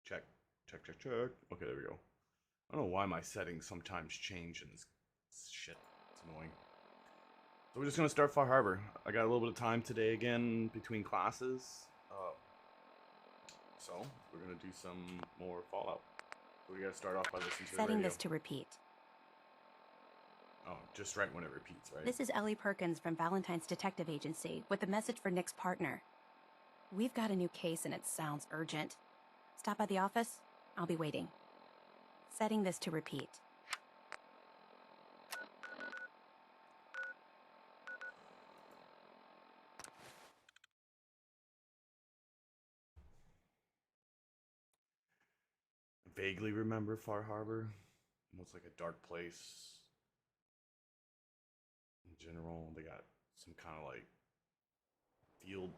Check, check, check, check. Okay, there we go. I don't know why my settings sometimes change and this shit. It's annoying. So we're just gonna start Far Harbor. I got a little bit of time today again between classes. So we're gonna do some more Fallout. So we gotta start off by listening to the Setting radio. this to repeat. Oh, just right when it repeats, right? This is Ellie Perkins from Valentine's Detective Agency with a message for Nick's partner. We've got a new case and it sounds urgent. Stop by the office. I'll be waiting. Setting this to repeat. Vaguely remember Far Harbor. Almost like a dark place. In general, they got some kind of like field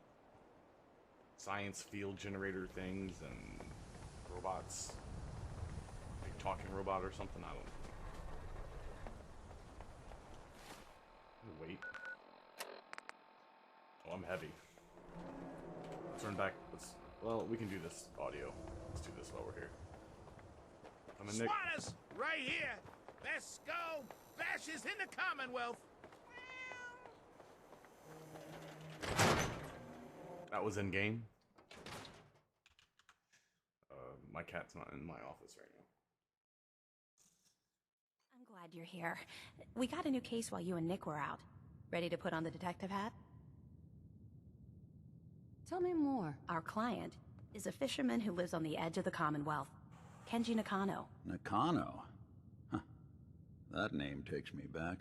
science field generator things and robots. Like talking robot or something, I don't know. Wait. Oh, I'm heavy. Let's run back. Well, we can do this audio. Let's do this while we're here. I'm a Nick. Squatters, right here. Let's go. Bashes in the Commonwealth. That was in game. My cat's not in my office right now. I'm glad you're here. We got a new case while you and Nick were out. Ready to put on the detective hat? Tell me more. Our client is a fisherman who lives on the edge of the Commonwealth. Kenji Nakano. Nakano? Huh. That name takes me back.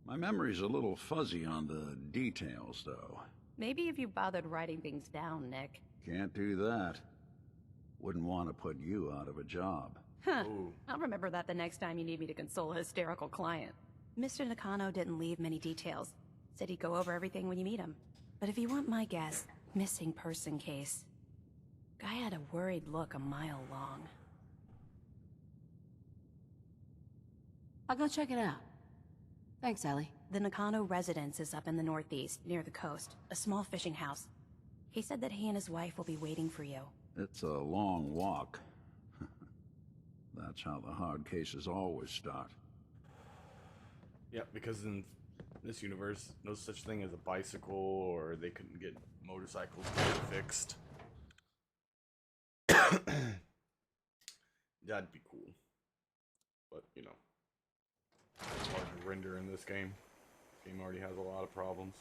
My memory's a little fuzzy on the details, though. Maybe if you bothered writing things down, Nick. Can't do that. Wouldn't want to put you out of a job. Huh. Ooh. I'll remember that the next time you need me to console a hysterical client. Mr. Nakano didn't leave many details. Said he'd go over everything when you meet him. But if you want my guess, missing person case. Guy had a worried look a mile long. I'll go check it out. Thanks, Ellie. The Nakano residence is up in the northeast, near the coast. A small fishing house. He said that he and his wife will be waiting for you. It's a long walk. That's how the hard cases always start. Yeah, because in this universe, no such thing as a bicycle, or they couldn't get motorcycles fixed. That'd be cool. But, you know, it's hard to render in this game. This game already has a lot of problems.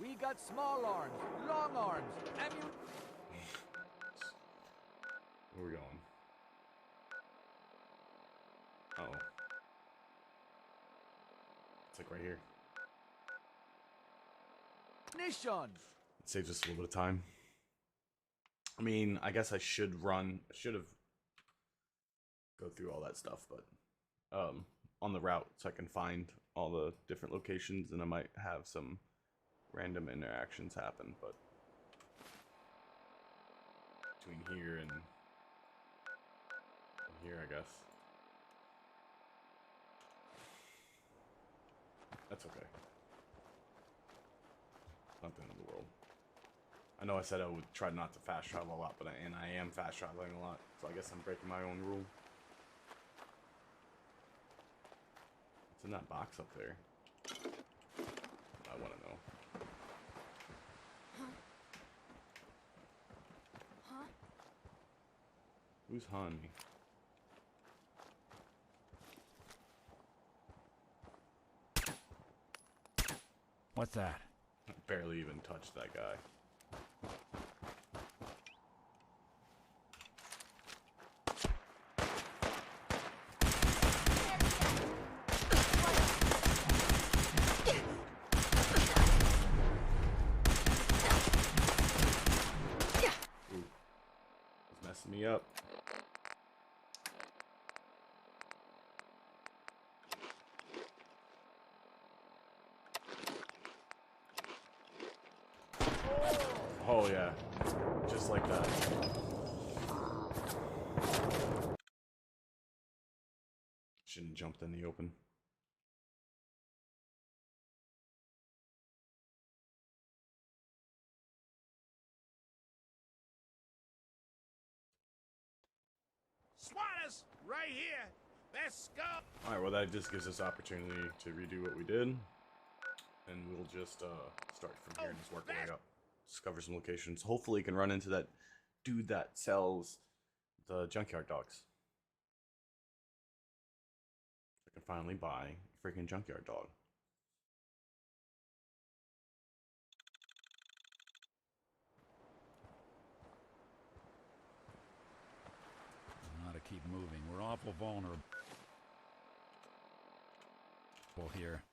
We got small arms, long arms, Where are we going? Uh-oh. It's like right here. ammunition. It saves us a little bit of time. I mean, I guess I should have go through all that stuff, but on the route so I can find all the different locations, and I might have some random interactions happen, but between here and here, I guess. That's okay. Not the end of the world. I know I said I would try not to fast travel a lot, but I am fast traveling a lot, so I guess I'm breaking my own rule. What's in that box up there? I want to know. Who's Honey? What's that? I barely even touched that guy. Ooh. It's messing me up. Oh yeah, just like that. Shouldn't jumped in the open. Squatters, right here. Let's go. All right, well that just gives us opportunity to redo what we did, and we'll just start from here and just work our way up. Discover some locations. Hopefully, can run into that dude that sells the junkyard dogs. I can finally buy a freaking junkyard dog. Ought to keep moving. We're awful vulnerable here.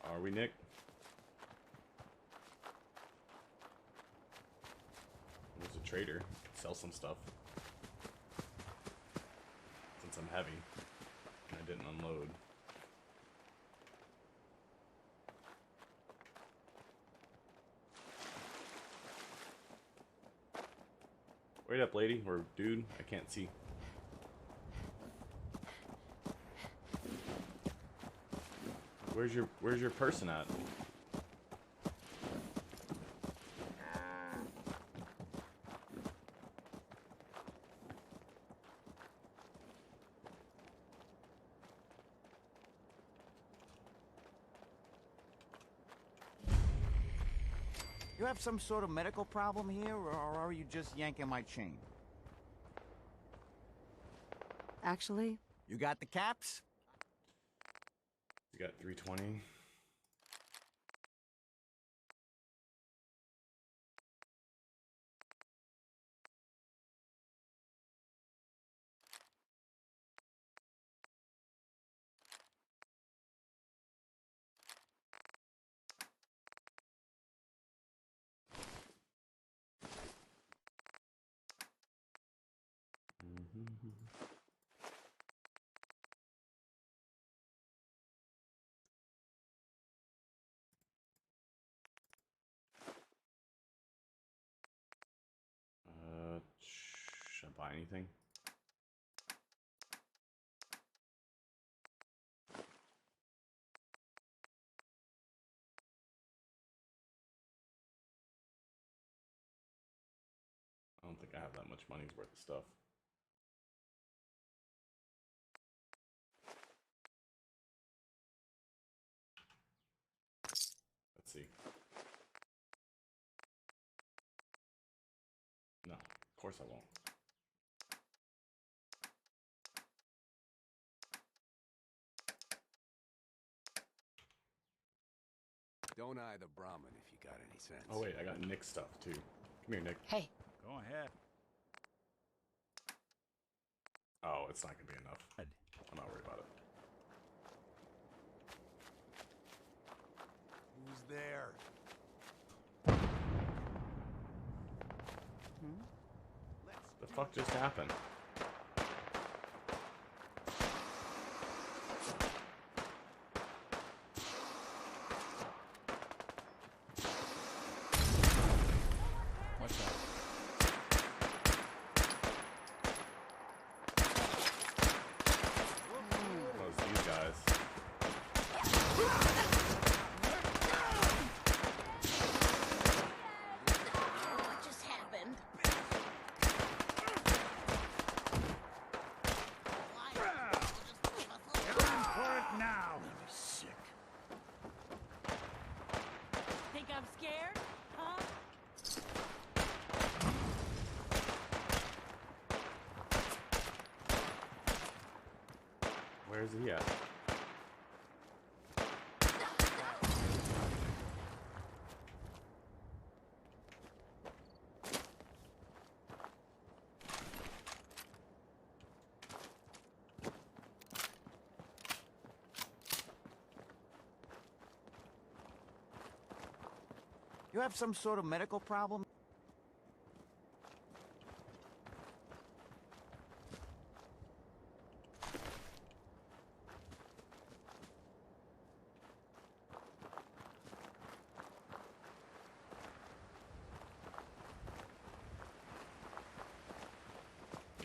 Are we, Nick? There's a trader. Sell some stuff. Since I'm heavy and I didn't unload. Wait up, lady, or dude. I can't see. Where's your person at? You have some sort of medical problem here, or are you just yanking my chain? Actually, You got the caps? You got 320. Should I buy anything? I don't think I have that much money's worth of stuff. Let's see. No, of course I won't. Don't eye the Brahmin if you got any sense. Oh wait, I got Nick's stuff too. Come here, Nick. hey, Go ahead. Oh, it's not gonna be enough. Ed. I'm not worried about it. Who's there? The fuck just happened? What's that? Oh, it's these guys. What just happened? Everyone for it now. Sick. Think I'm scared? Huh? Where's he at? You have some sort of medical problem?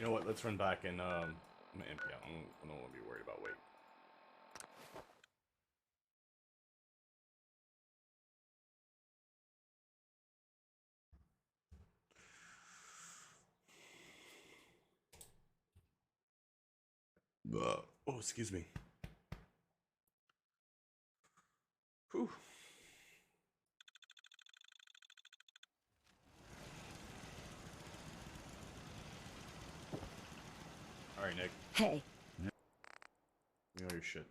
You know what? Let's run back and I'm gonna empty out. I don't want to be worried about weight. Oh, excuse me. Whew. All right, Nick. Hey. You know your shit.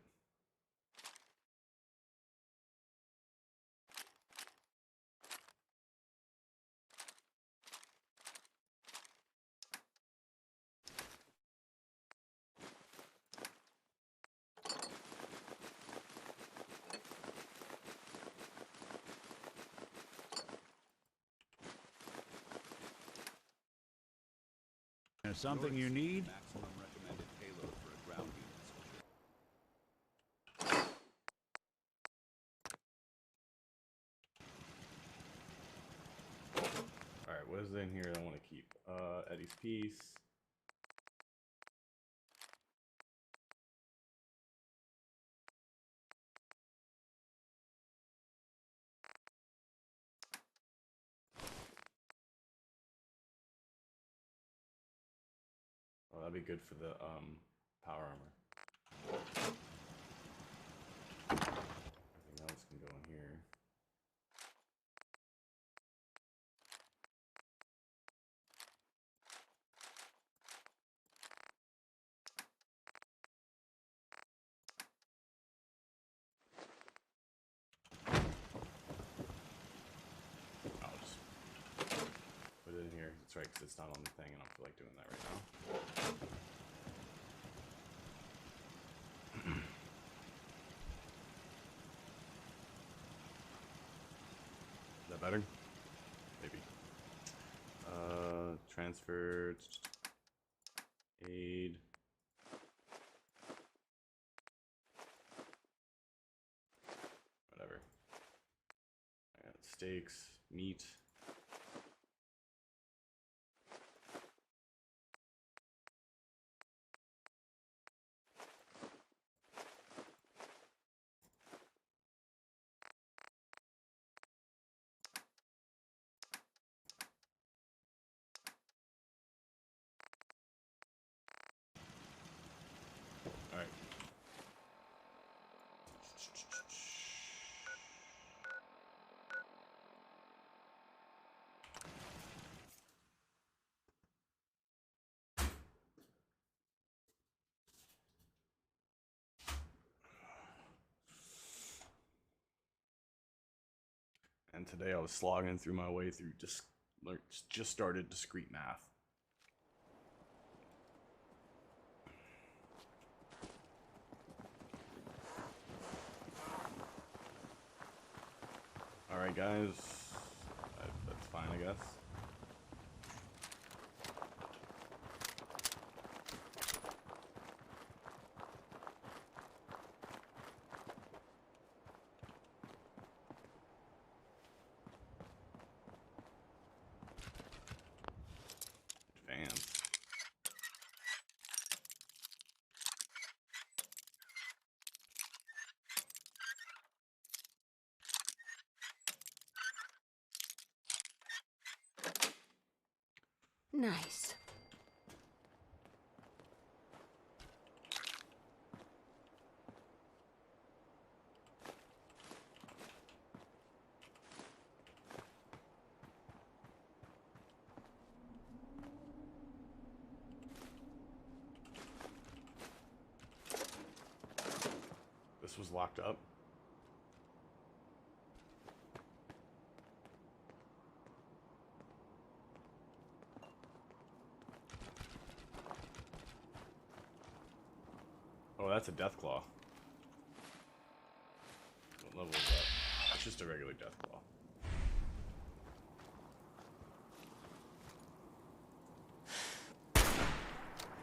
There's something you need? Maximum recommended payload for a ground unit. All right, what is in here I want to keep? Eddie's piece. Oh, that'd be good for the power armor. Everything else can go in here. I'll just put it in here. That's right, because it's not on the thing, and I don't feel like doing that right now. Is that better? Maybe. Transferred. Aid. Whatever. I got steaks, meat. Alright. And today I was slogging through my way through just started discrete math. Alright guys, that's fine I guess. Advance. Nice. This was locked up. Oh, that's a death claw. What level is that? It's just a regular death claw.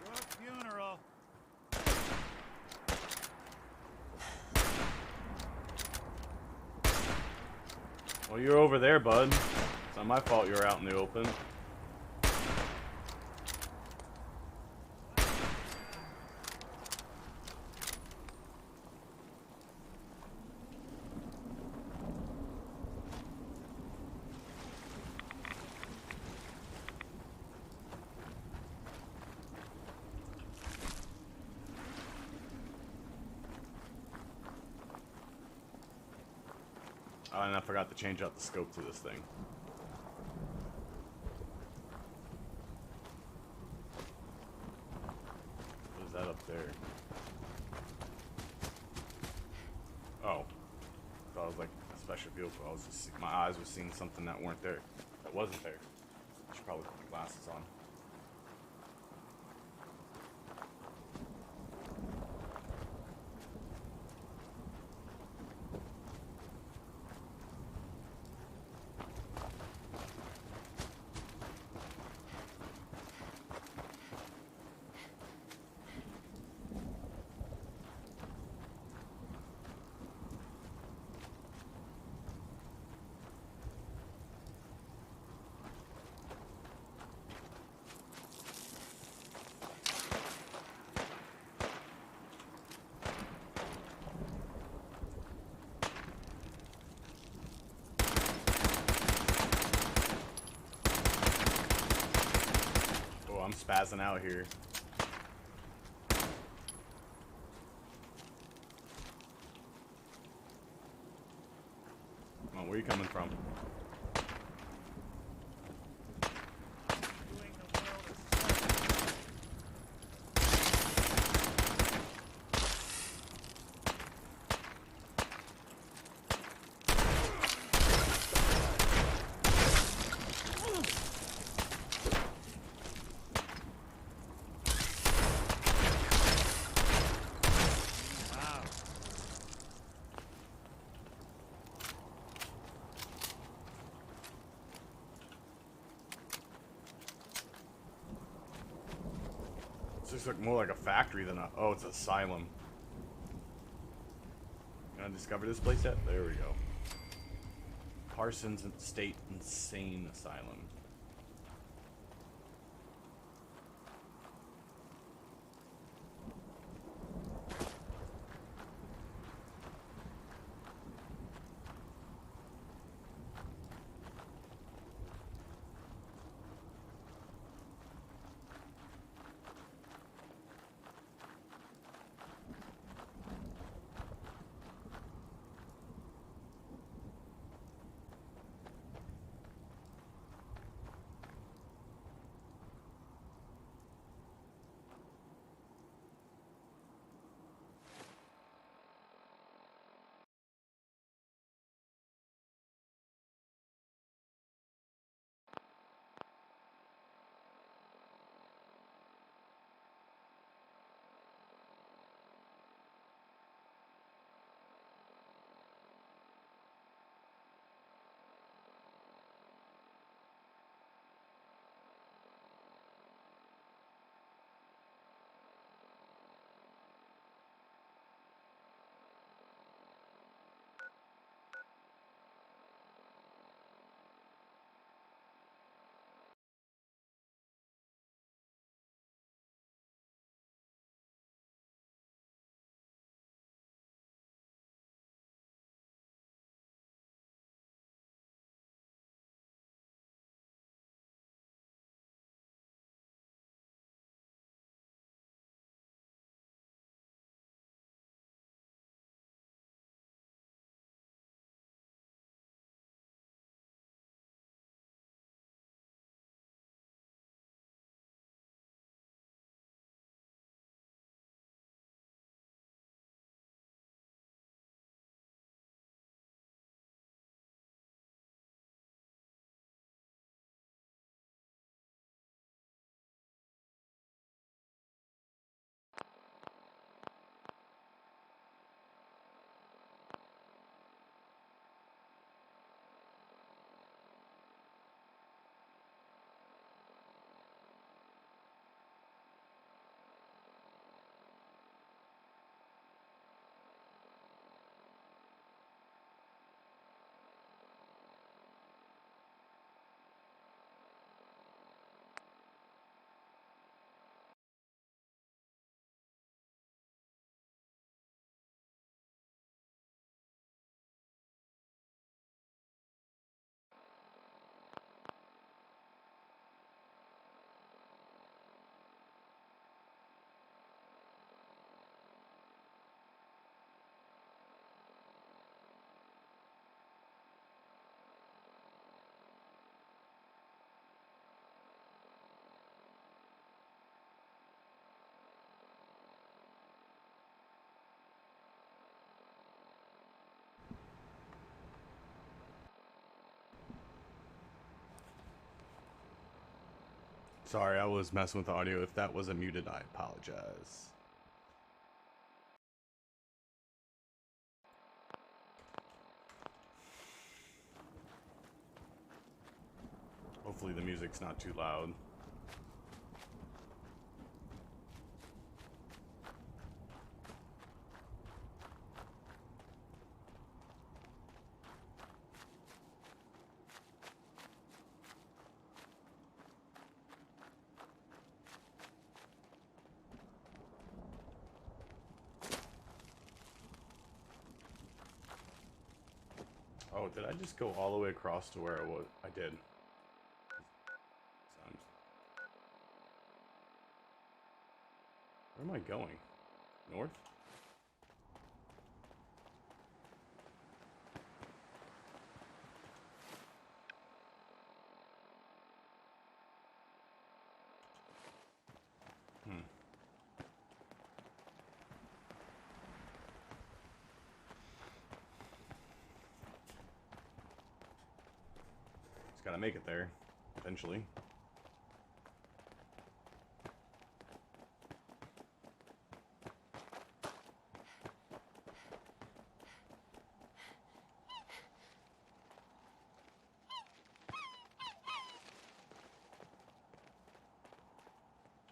Your funeral. Well, you're over there, bud. It's not my fault you're out in the open. Oh, and I forgot to change out the scope to this thing. What is that up there? Oh. I thought it was like a special vehicle. I was just, my eyes were seeing something that weren't there. That wasn't there. I should probably put my glasses on. Oh, I'm spazzing out here. Come on, where are you coming from? Doing the world a service. Wow. This looks like more like a factory than a... Oh, it's an asylum. Can I discover this place yet? There we go. Parsons State Insane Asylum. Sorry, I was messing with the audio. If that wasn't muted, I apologize. Hopefully the music's not too loud. Oh, did I just go all the way across to where it was? I did. Where am I going? North? Just gotta make it there, eventually.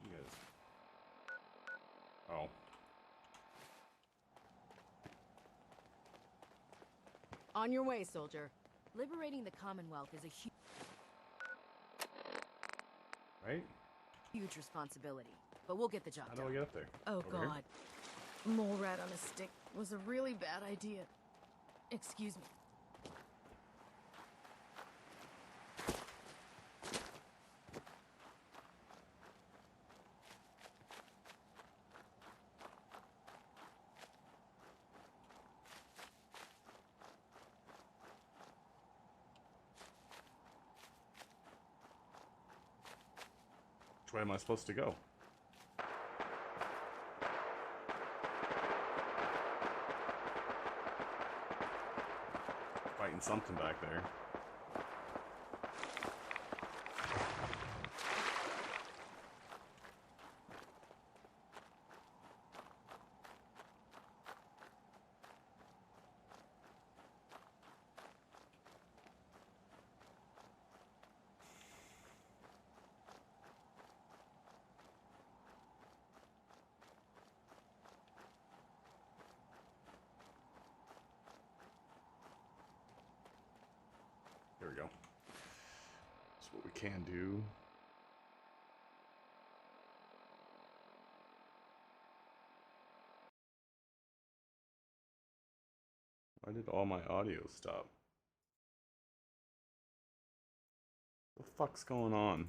You guys. Oh. On your way, soldier. Liberating the Commonwealth is a Right? huge responsibility, but we'll get the job How do done. I get up there? Oh Over here? god. Mole rat on a stick was a really bad idea. Excuse me. Which way am I supposed to go? Fighting something back there. There we go. That's what we can do. Why did all my audio stop? What the fuck's going on?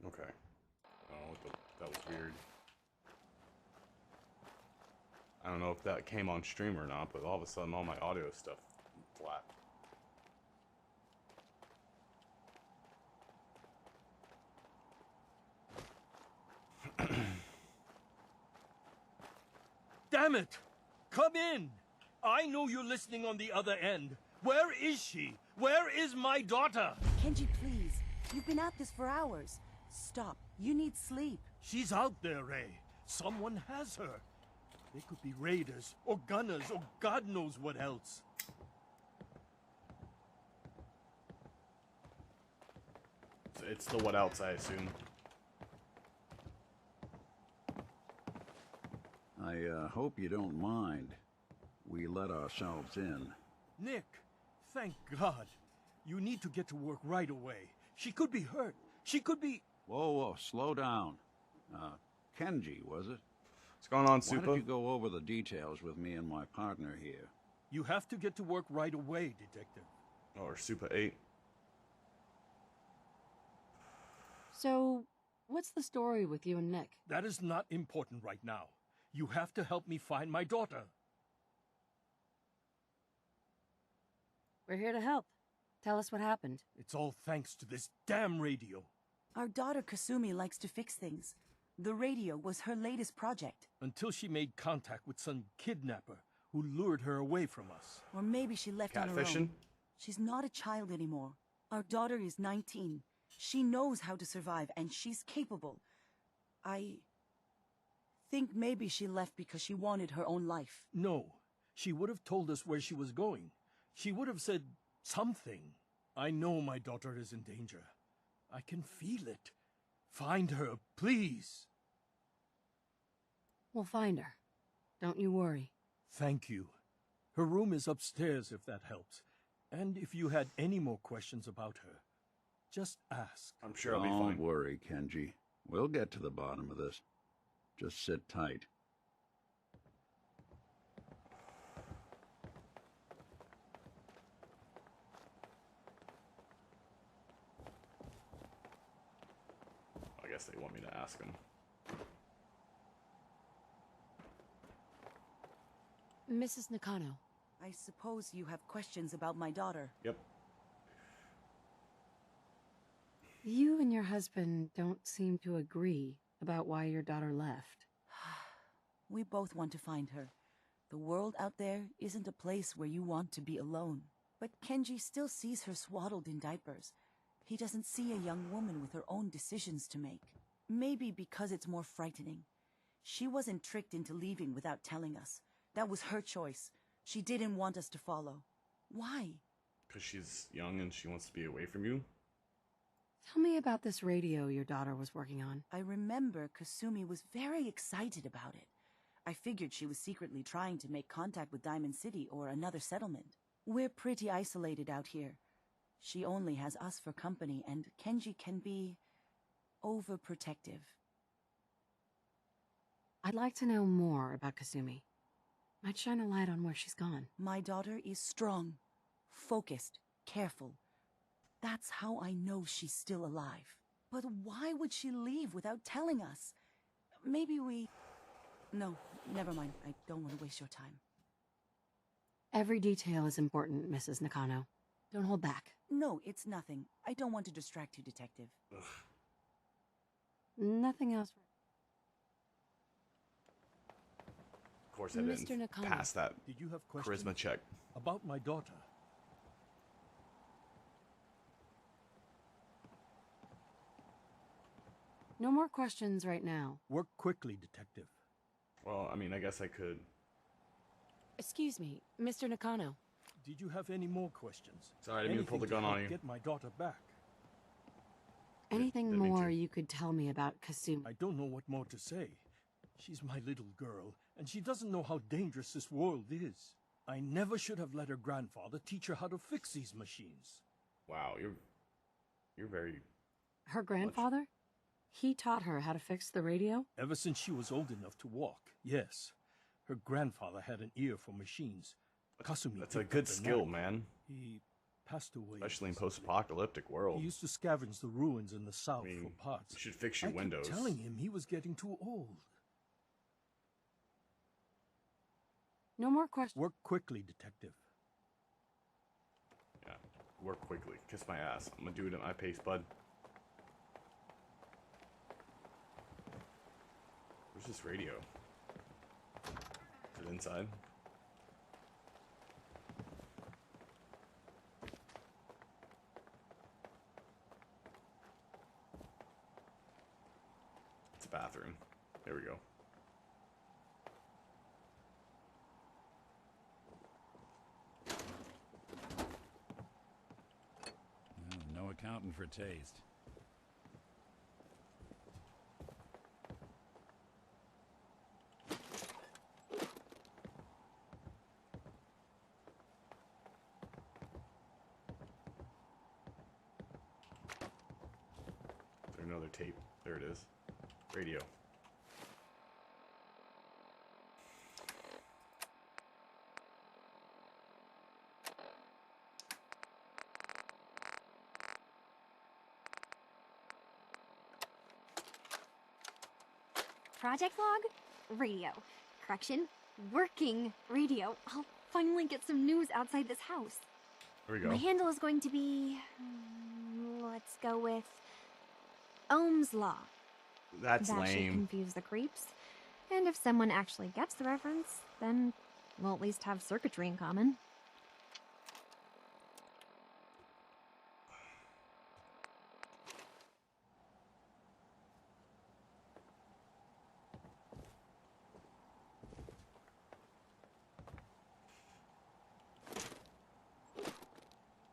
Okay. Oh, that was weird. I don't know if that came on stream or not, but all of a sudden all my audio stuff flat. Damn it! Come in! I know you're listening on the other end. Where is she? Where is my daughter? Kenji, please. You've been at this for hours. Stop. You need sleep. She's out there, Ray. Someone has her. They could be raiders, or gunners, or God knows what else. It's the what else, I assume. I hope you don't mind. We let ourselves in. Nick, thank God. You need to get to work right away. She could be hurt. She could be... Whoa, slow down. Kenji, was it? What's going on, Why Super? don't you go over the details with me and my partner here? You have to get to work right away, Detective. Or Super 8. So, what's the story with you and Nick? That is not important right now. You have to help me find my daughter. We're here to help. Tell us what happened. It's all thanks to this damn radio. Our daughter Kasumi likes to fix things. The radio was her latest project. Until she made contact with some kidnapper who lured her away from us. Or maybe she left on her Catfishing? own. She's not a child anymore. Our daughter is 19. She knows how to survive, and she's capable. I think maybe she left because she wanted her own life. No, she would have told us where she was going. She would have said something. I know my daughter is in danger. I can feel it. Find her, please. We'll find her. Don't you worry. Thank you. Her room is upstairs if that helps. And if you had any more questions about her, just ask. I'm sure I'll be fine. Don't worry, Kenji. We'll get to the bottom of this. Just sit tight. I guess they want me to ask him. Mrs. Nakano. I suppose you have questions about my daughter. Yep. You and your husband don't seem to agree about why your daughter left. We both want to find her. The world out there isn't a place where you want to be alone. But Kenji still sees her swaddled in diapers. He doesn't see a young woman with her own decisions to make. Maybe because it's more frightening. She wasn't tricked into leaving without telling us. That was her choice. She didn't want us to follow. Why? Because she's young and she wants to be away from you? Tell me about this radio your daughter was working on. I remember Kasumi was very excited about it. I figured she was secretly trying to make contact with Diamond City or another settlement. We're pretty isolated out here. She only has us for company, and Kenji can be overprotective. I'd like to know more about Kasumi. Might shine a light on where she's gone. My daughter is strong, focused, careful. That's how I know she's still alive. But why would she leave without telling us? Maybe we... No, never mind. I don't want to waste your time. Every detail is important, Mrs. Nakano. Don't hold back. No, it's nothing. I don't want to distract you, Detective. Ugh. Nothing else. Of course I Mr. didn't Nakano. pass that Did you have questions charisma check. about my daughter? No more questions right now. Work quickly, Detective. Well, I mean, I guess I could. Excuse me, Mr. Nakano. Did you have any more questions? Sorry, I didn't mean to pull the Anything gun help on you. Get my daughter back. Anything didn't mean more to. you could tell me about Kasumi? I don't know what more to say. She's my little girl, and she doesn't know how dangerous this world is. I never should have let her grandfather teach her how to fix these machines. Wow, you're very... Her grandfather? He taught her how to fix the radio? Ever since she was old enough to walk, yes. Her grandfather had an ear for machines. Kasumi That's a picked good up the skill, knack. man. He passed away. Especially in recently. post-apocalyptic world. He used to scavenge the ruins in the south I mean, for parts. you should fix your I kept windows. telling him he was getting too old. No more questions. Work quickly, Detective. Yeah, work quickly. Kiss my ass. I'm gonna do it at my pace, bud. Where's this radio? Is it inside? It's a bathroom. There we go. No accounting for taste. another tape. There it is. Radio. Project log? Radio. Correction. Working radio. I'll finally get some news outside this house. There we go. My handle is going to be... let's go with... Ohm's Law. That's that should lame. confuse the creeps. And if someone actually gets the reference, then we'll at least have circuitry in common.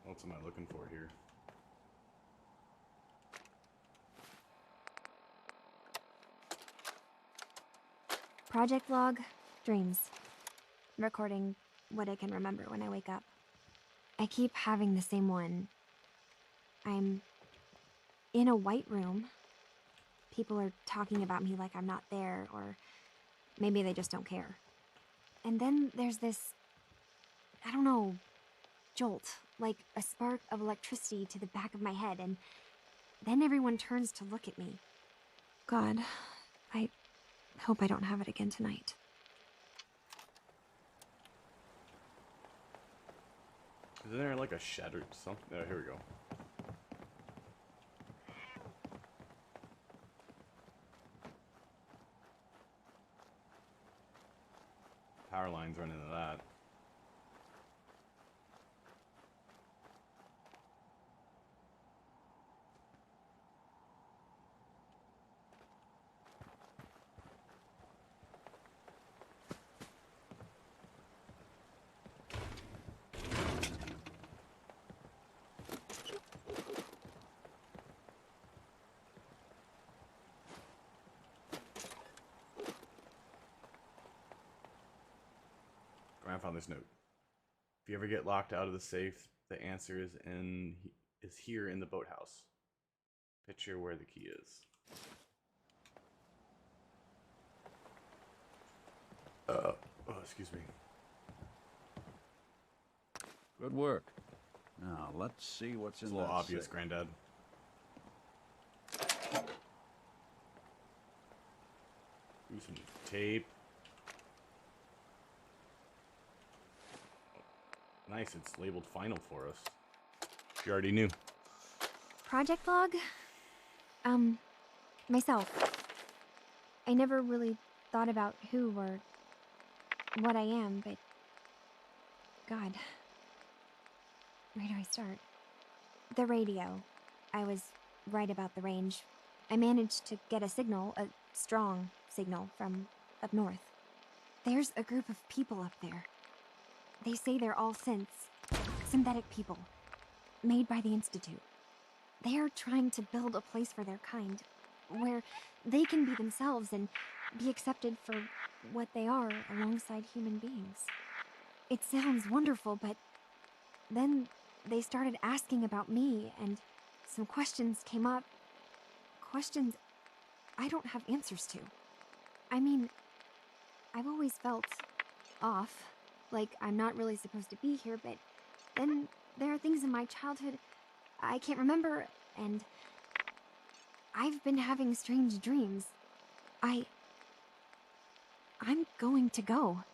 What am I looking for here? Project log, dreams. Recording what I can remember when I wake up. I keep having the same one. I'm in a white room. People are talking about me like I'm not there, or maybe they just don't care. And then there's this, I don't know, jolt, like a spark of electricity to the back of my head, and then everyone turns to look at me. God, I hope I don't have it again tonight. Isn't there like a shattered something? Oh, here we go. Power lines run into that. I found this note. If you ever get locked out of the safe, the answer is here in the boathouse. Picture where the key is. Oh, excuse me. Good work. Now, let's see what's It's in a little that obvious, safe. Granddad. Ooh, some tape. Nice, it's labeled final for us. You already knew. Project log? Myself. I never really thought about who or what I am, but... God. Where do I start? The radio. I was right about the range. I managed to get a signal, a strong signal, from up north. There's a group of people up there. They say they're all synths. Synthetic people. Made by the Institute. They are trying to build a place for their kind, where they can be themselves and be accepted for what they are alongside human beings. It sounds wonderful, but then they started asking about me, and some questions came up. Questions I don't have answers to. I mean, I've always felt off, like I'm not really supposed to be here, but then there are things in my childhood I can't remember, and I've been having strange dreams. I'm going to go.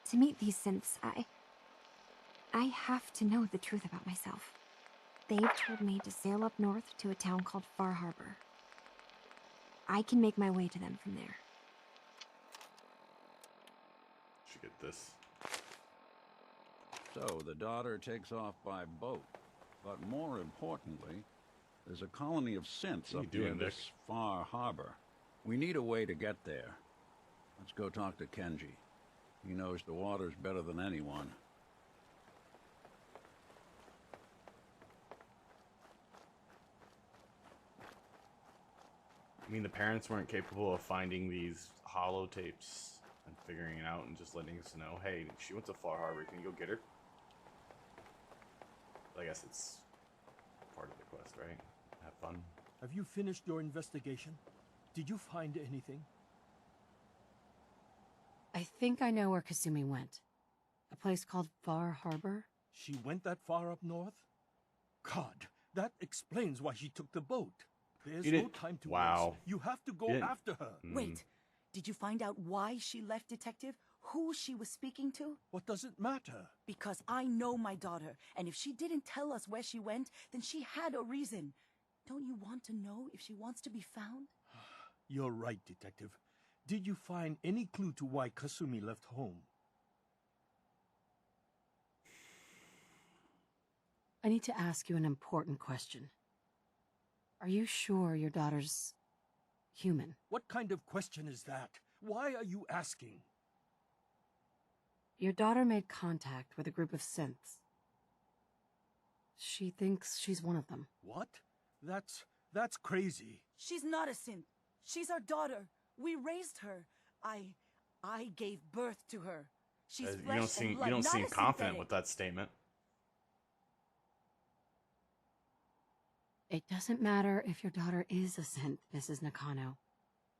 To meet these synths, I have to know the truth about myself. They've told me to sail up north to a town called Far Harbor. I can make my way to them from there. Should get this. So, the daughter takes off by boat. But more importantly, there's a colony of synths What are up you near doing, Dick? this Far Harbor. We need a way to get there. Let's go talk to Kenji. He knows the waters better than anyone. I mean, the parents weren't capable of finding these hollow tapes and figuring it out and just letting us know, hey, she went to Far Harbor, can you go get her? I guess it's part of the quest, right? Have fun. Have you finished your investigation? Did you find anything? I think I know where Kasumi went. A place called Far Harbor? She went that far up north? God, that explains why she took the boat. There's no time to waste. You have to go after her. Wait, did you find out why she left, Detective? Who she was speaking to? What does it matter? Because I know my daughter, and if she didn't tell us where she went, then she had a reason. Don't you want to know if she wants to be found? You're right, Detective. Did you find any clue to why Kasumi left home? I need to ask you an important question. Are you sure your daughter's human? What kind of question is that? Why are you asking? Your daughter made contact with a group of synths. She thinks she's one of them. What? That's crazy. She's not a synth. She's our daughter. We raised her. I gave birth to her. She's flesh and blood, you don't not seem a confident synthetic. with that statement. It doesn't matter if your daughter is a synth, Mrs. Nakano.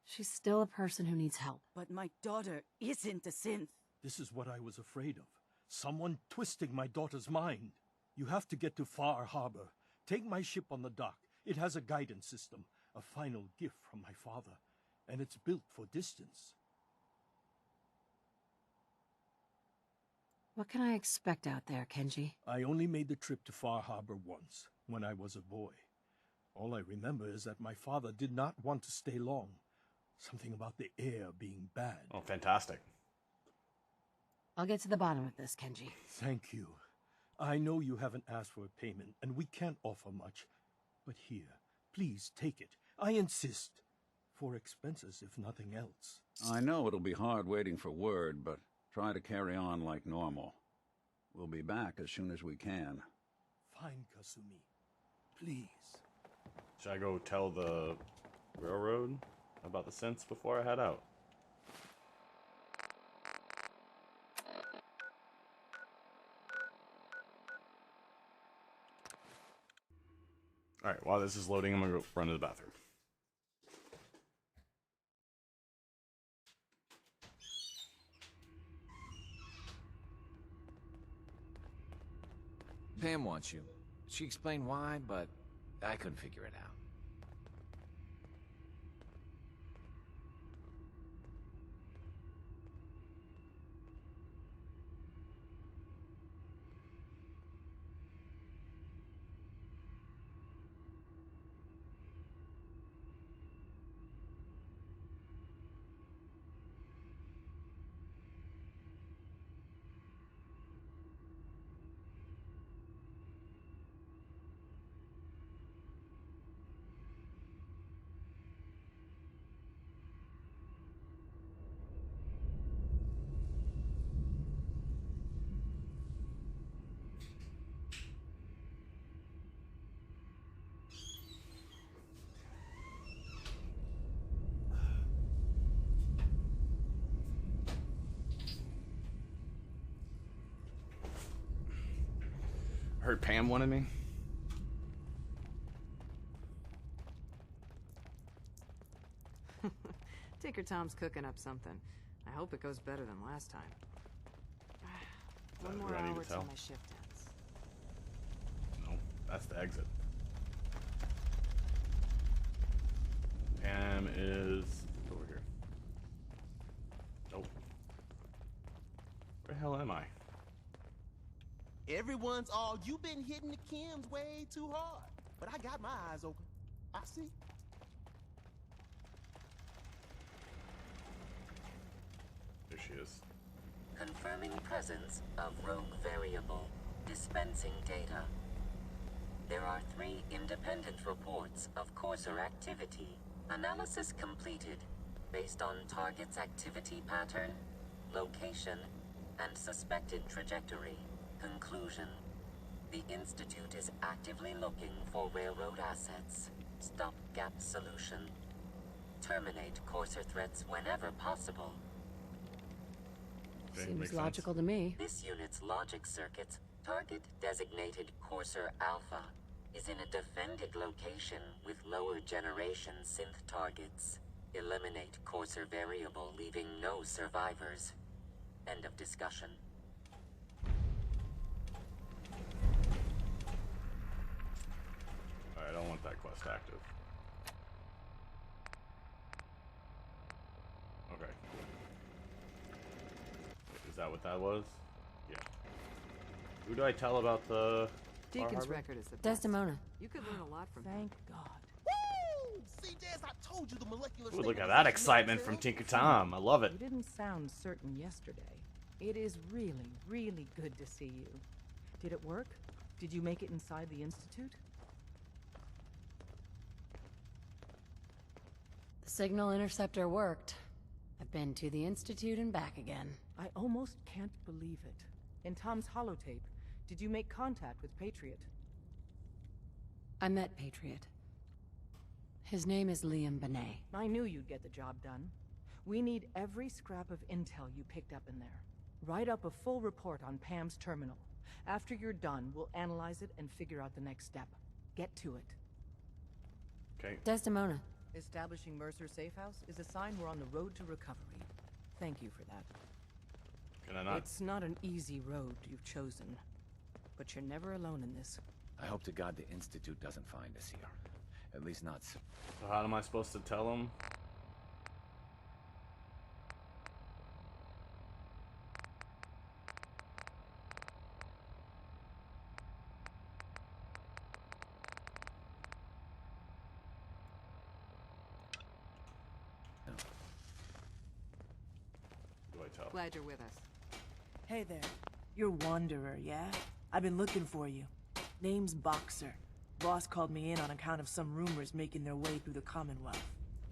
She's still a person who needs help. But my daughter isn't a synth. This is what I was afraid of. Someone twisting my daughter's mind. You have to get to Far Harbor. Take my ship on the dock. It has a guidance system, a final gift from my father, and it's built for distance. What can I expect out there, Kenji? I only made the trip to Far Harbor once, when I was a boy. All I remember is that my father did not want to stay long. Something about the air being bad. Oh, fantastic. I'll get to the bottom of this, Kenji. Thank you. I know you haven't asked for a payment, and we can't offer much. But here, please take it. I insist. For expenses, if nothing else. I know it'll be hard waiting for word, but try to carry on like normal. We'll be back as soon as we can. Fine, Kasumi. Please. Should I go tell the railroad about the synths before I head out? Alright, while this is loading, I'm gonna go run to the bathroom. Pam wants you. She explained why, but I couldn't figure it out. I heard Pam wanted me. Tinker Tom's cooking up something. I hope it goes better than last time. One more hour till my shift ends. No, that's the exit. Pam is over here. Nope. Where the hell am I? Everyone's all, you've been hitting the chems way too hard. But I got my eyes open. I see. There she is. Confirming presence of rogue variable. Dispensing data. There are 3 independent reports of courser activity. Analysis completed. Based on target's activity pattern, location, and suspected trajectory. Conclusion. The Institute is actively looking for railroad assets. Stopgap solution. Terminate courser threats whenever possible. Okay, Seems logical to me. This unit's logic circuits target designated Courser Alpha. is in a defended location with lower generation synth targets. Eliminate courser variable, leaving no survivors. End of discussion. I don't want that quest active. Okay. Wait, is that what that was? Yeah. Who do I tell about the Deacon's record is the best. Desdemona. You could learn a lot from him. Thank God. Woo! See, Des, I told you the molecular. Ooh, look at that excitement from Tinker Tom. I love it. You didn't sound certain yesterday. It is really, really good to see you. Did it work? Did you make it inside the Institute? The signal interceptor worked. I've been to the Institute and back again. I almost can't believe it. In Tom's holotape, did you make contact with Patriot? I met Patriot. His name is Liam Benet. I knew you'd get the job done. We need every scrap of intel you picked up in there. Write up a full report on Pam's terminal. After you're done, we'll analyze it and figure out the next step. Get to it. Okay. Desdemona. Establishing Mercer's safe house is a sign we're on the road to recovery. Thank you for that. Can I not? It's not an easy road you've chosen, but you're never alone in this. I hope to God the Institute doesn't find us here. At least not so. So how am I supposed to tell him? Who do I tell? Glad you're with us. Hey there. You're Wanderer, yeah? I've been looking for you. Name's Boxer. Boss called me in on account of some rumors making their way through the Commonwealth.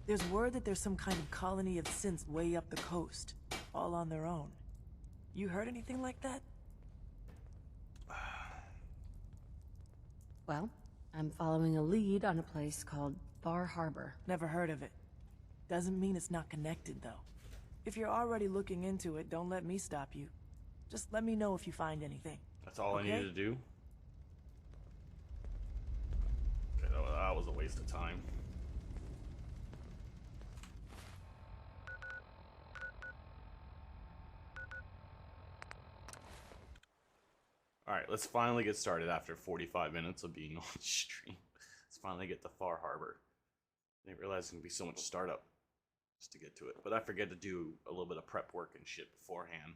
There's word that there's some kind of colony of synths way up the coast, all on their own. You heard anything like that? Well, I'm following a lead on a place called Far Harbor. Never heard of it. Doesn't mean it's not connected, though. If you're already looking into it, don't let me stop you. Just let me know if you find anything. That's all okay? I needed to do? Okay, that was a waste of time. Alright, let's finally get started after 45 minutes of being on stream. Let's finally get to Far Harbor. I didn't realize it would be so much startup just to get to it. But I forget to do a little bit of prep work and shit beforehand.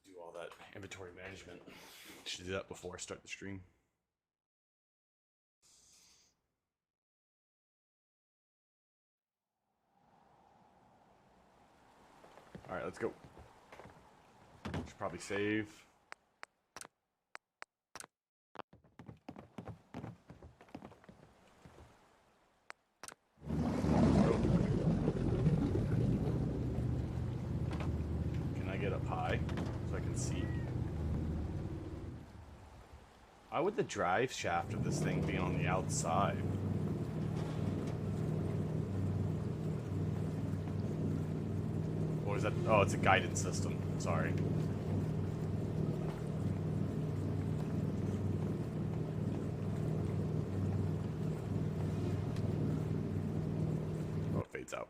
Do all that inventory management. Should do that before I start the stream. Alright, let's go. Should probably save. Can I get up high so I can see? Why would the drive shaft of this thing be on the outside? Or is that? Oh, it's a guidance system. Sorry. Oh, it fades out.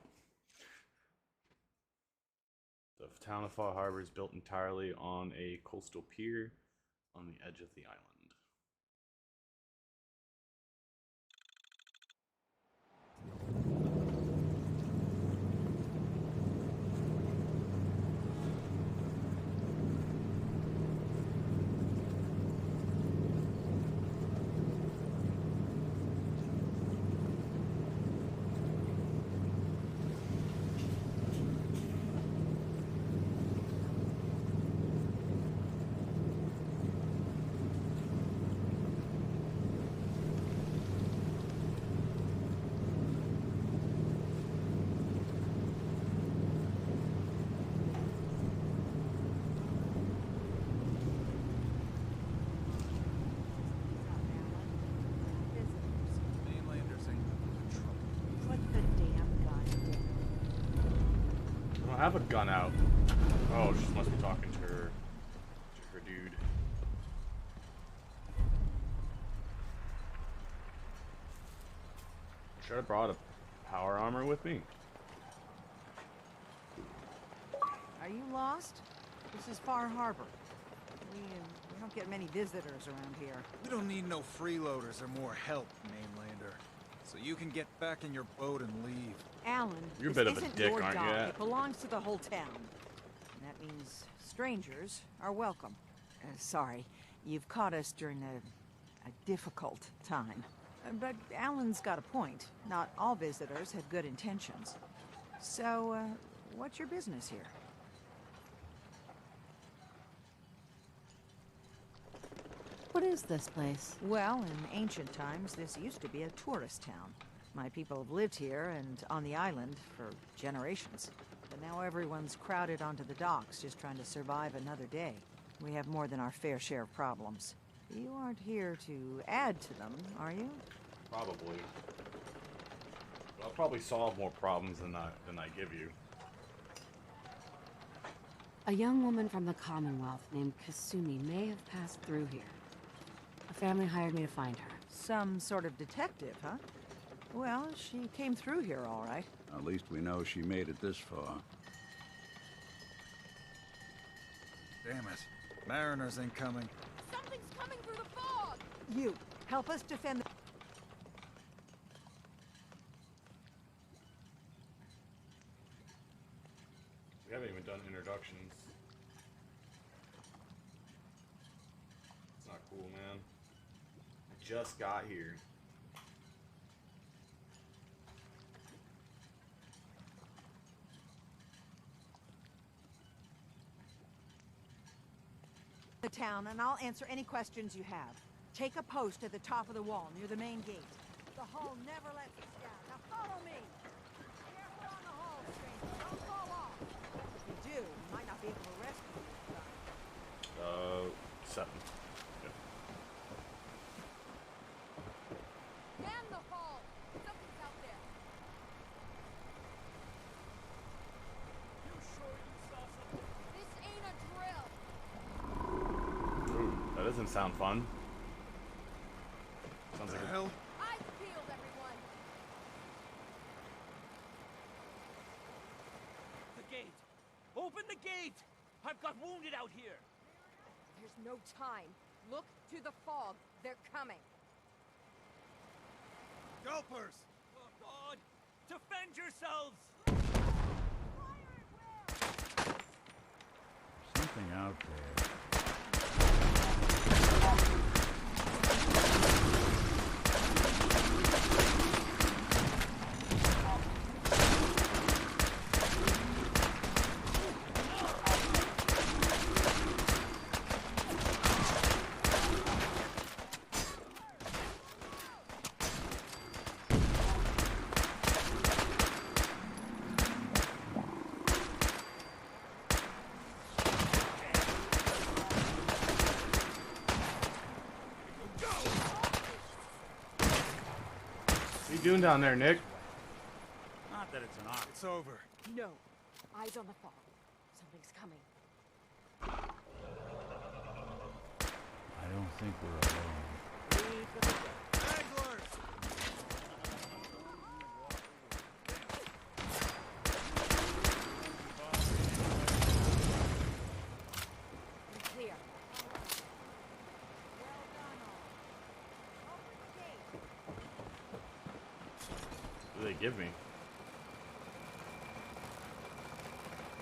The town of Far Harbor is built entirely on a coastal pier on the edge of the island. I have a gun out. Oh, she must be talking to her dude. Should have brought a power armor with me. Are you lost? This is Far Harbor. We don't get many visitors around here. We don't need no freeloaders or more help, mainlander. So you can get back in your boat and leave. Alan, You're a this bit of a isn't dick, your aren't you, dock. Ed? It belongs to the whole town. And that means strangers are welcome. Sorry, you've caught us during a difficult time. But Alan's got a point. Not all visitors have good intentions. So, what's your business here? What is this place? Well, in ancient times, this used to be a tourist town. My people have lived here and on the island for generations. But now everyone's crowded onto the docks, just trying to survive another day. We have more than our fair share of problems. You aren't here to add to them, are you? Probably. I'll probably solve more problems than I give you. A young woman from the Commonwealth named Kasumi may have passed through here. A family hired me to find her. Some sort of detective, huh? Well, she came through here all right. At least we know she made it this far. Damn it. Mariners ain't coming. Something's coming through the fog! You, help us defend the... We haven't even done introductions. It's not cool, man. I just got here. the town, and I'll answer any questions you have. Take a post at the top of the wall near the main gate. The hull never lets us down. Now follow me! Careful on the hull, stranger. Don't fall off. If you do, we might not be able to rescue you. 7. Yep. Man the hull! Something's out there. You sure you saw something? This ain't a drill. Ooh, that doesn't sound fun. Sounds like hell? Eyes peeled, everyone. The gate! Open the gate! I've got wounded out here! There's no time. Look to the fog. They're coming. Gulpers! Oh, God! Defend yourselves! Something out there. What are you doing down there, Nick? Not that it's an ox. It's over. No. Eyes on the fog. Something's coming. I don't think we're alone. Anglers! Clear. What do they give me?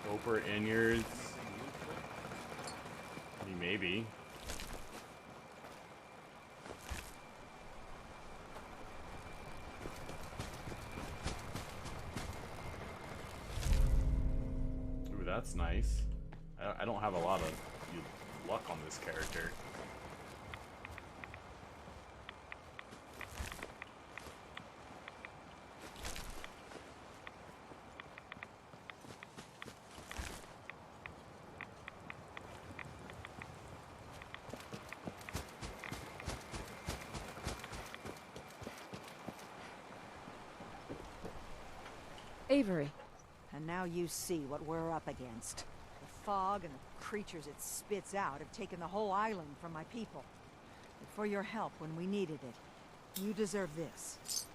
Gopher Inyards. Maybe. Ooh, that's nice. I don't have a lot of luck on this character. Avery. And now you see what we're up against. The fog and the creatures it spits out have taken the whole island from my people. But for your help when we needed it, you deserve this.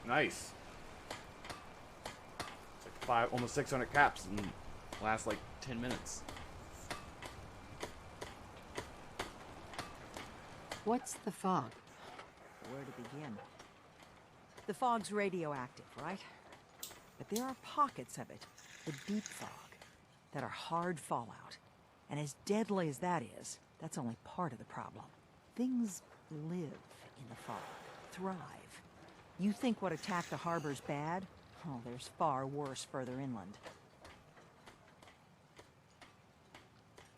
Nice. It's like almost 600 caps and lasts like 10 minutes. What's the fog? Where to begin? The fog's radioactive, right? But there are pockets of it, the deep fog, that are hard fallout. And as deadly as that is, that's only part of the problem. Things live in the fog, thrive. You think what attacked the harbor's bad? Oh, there's far worse further inland.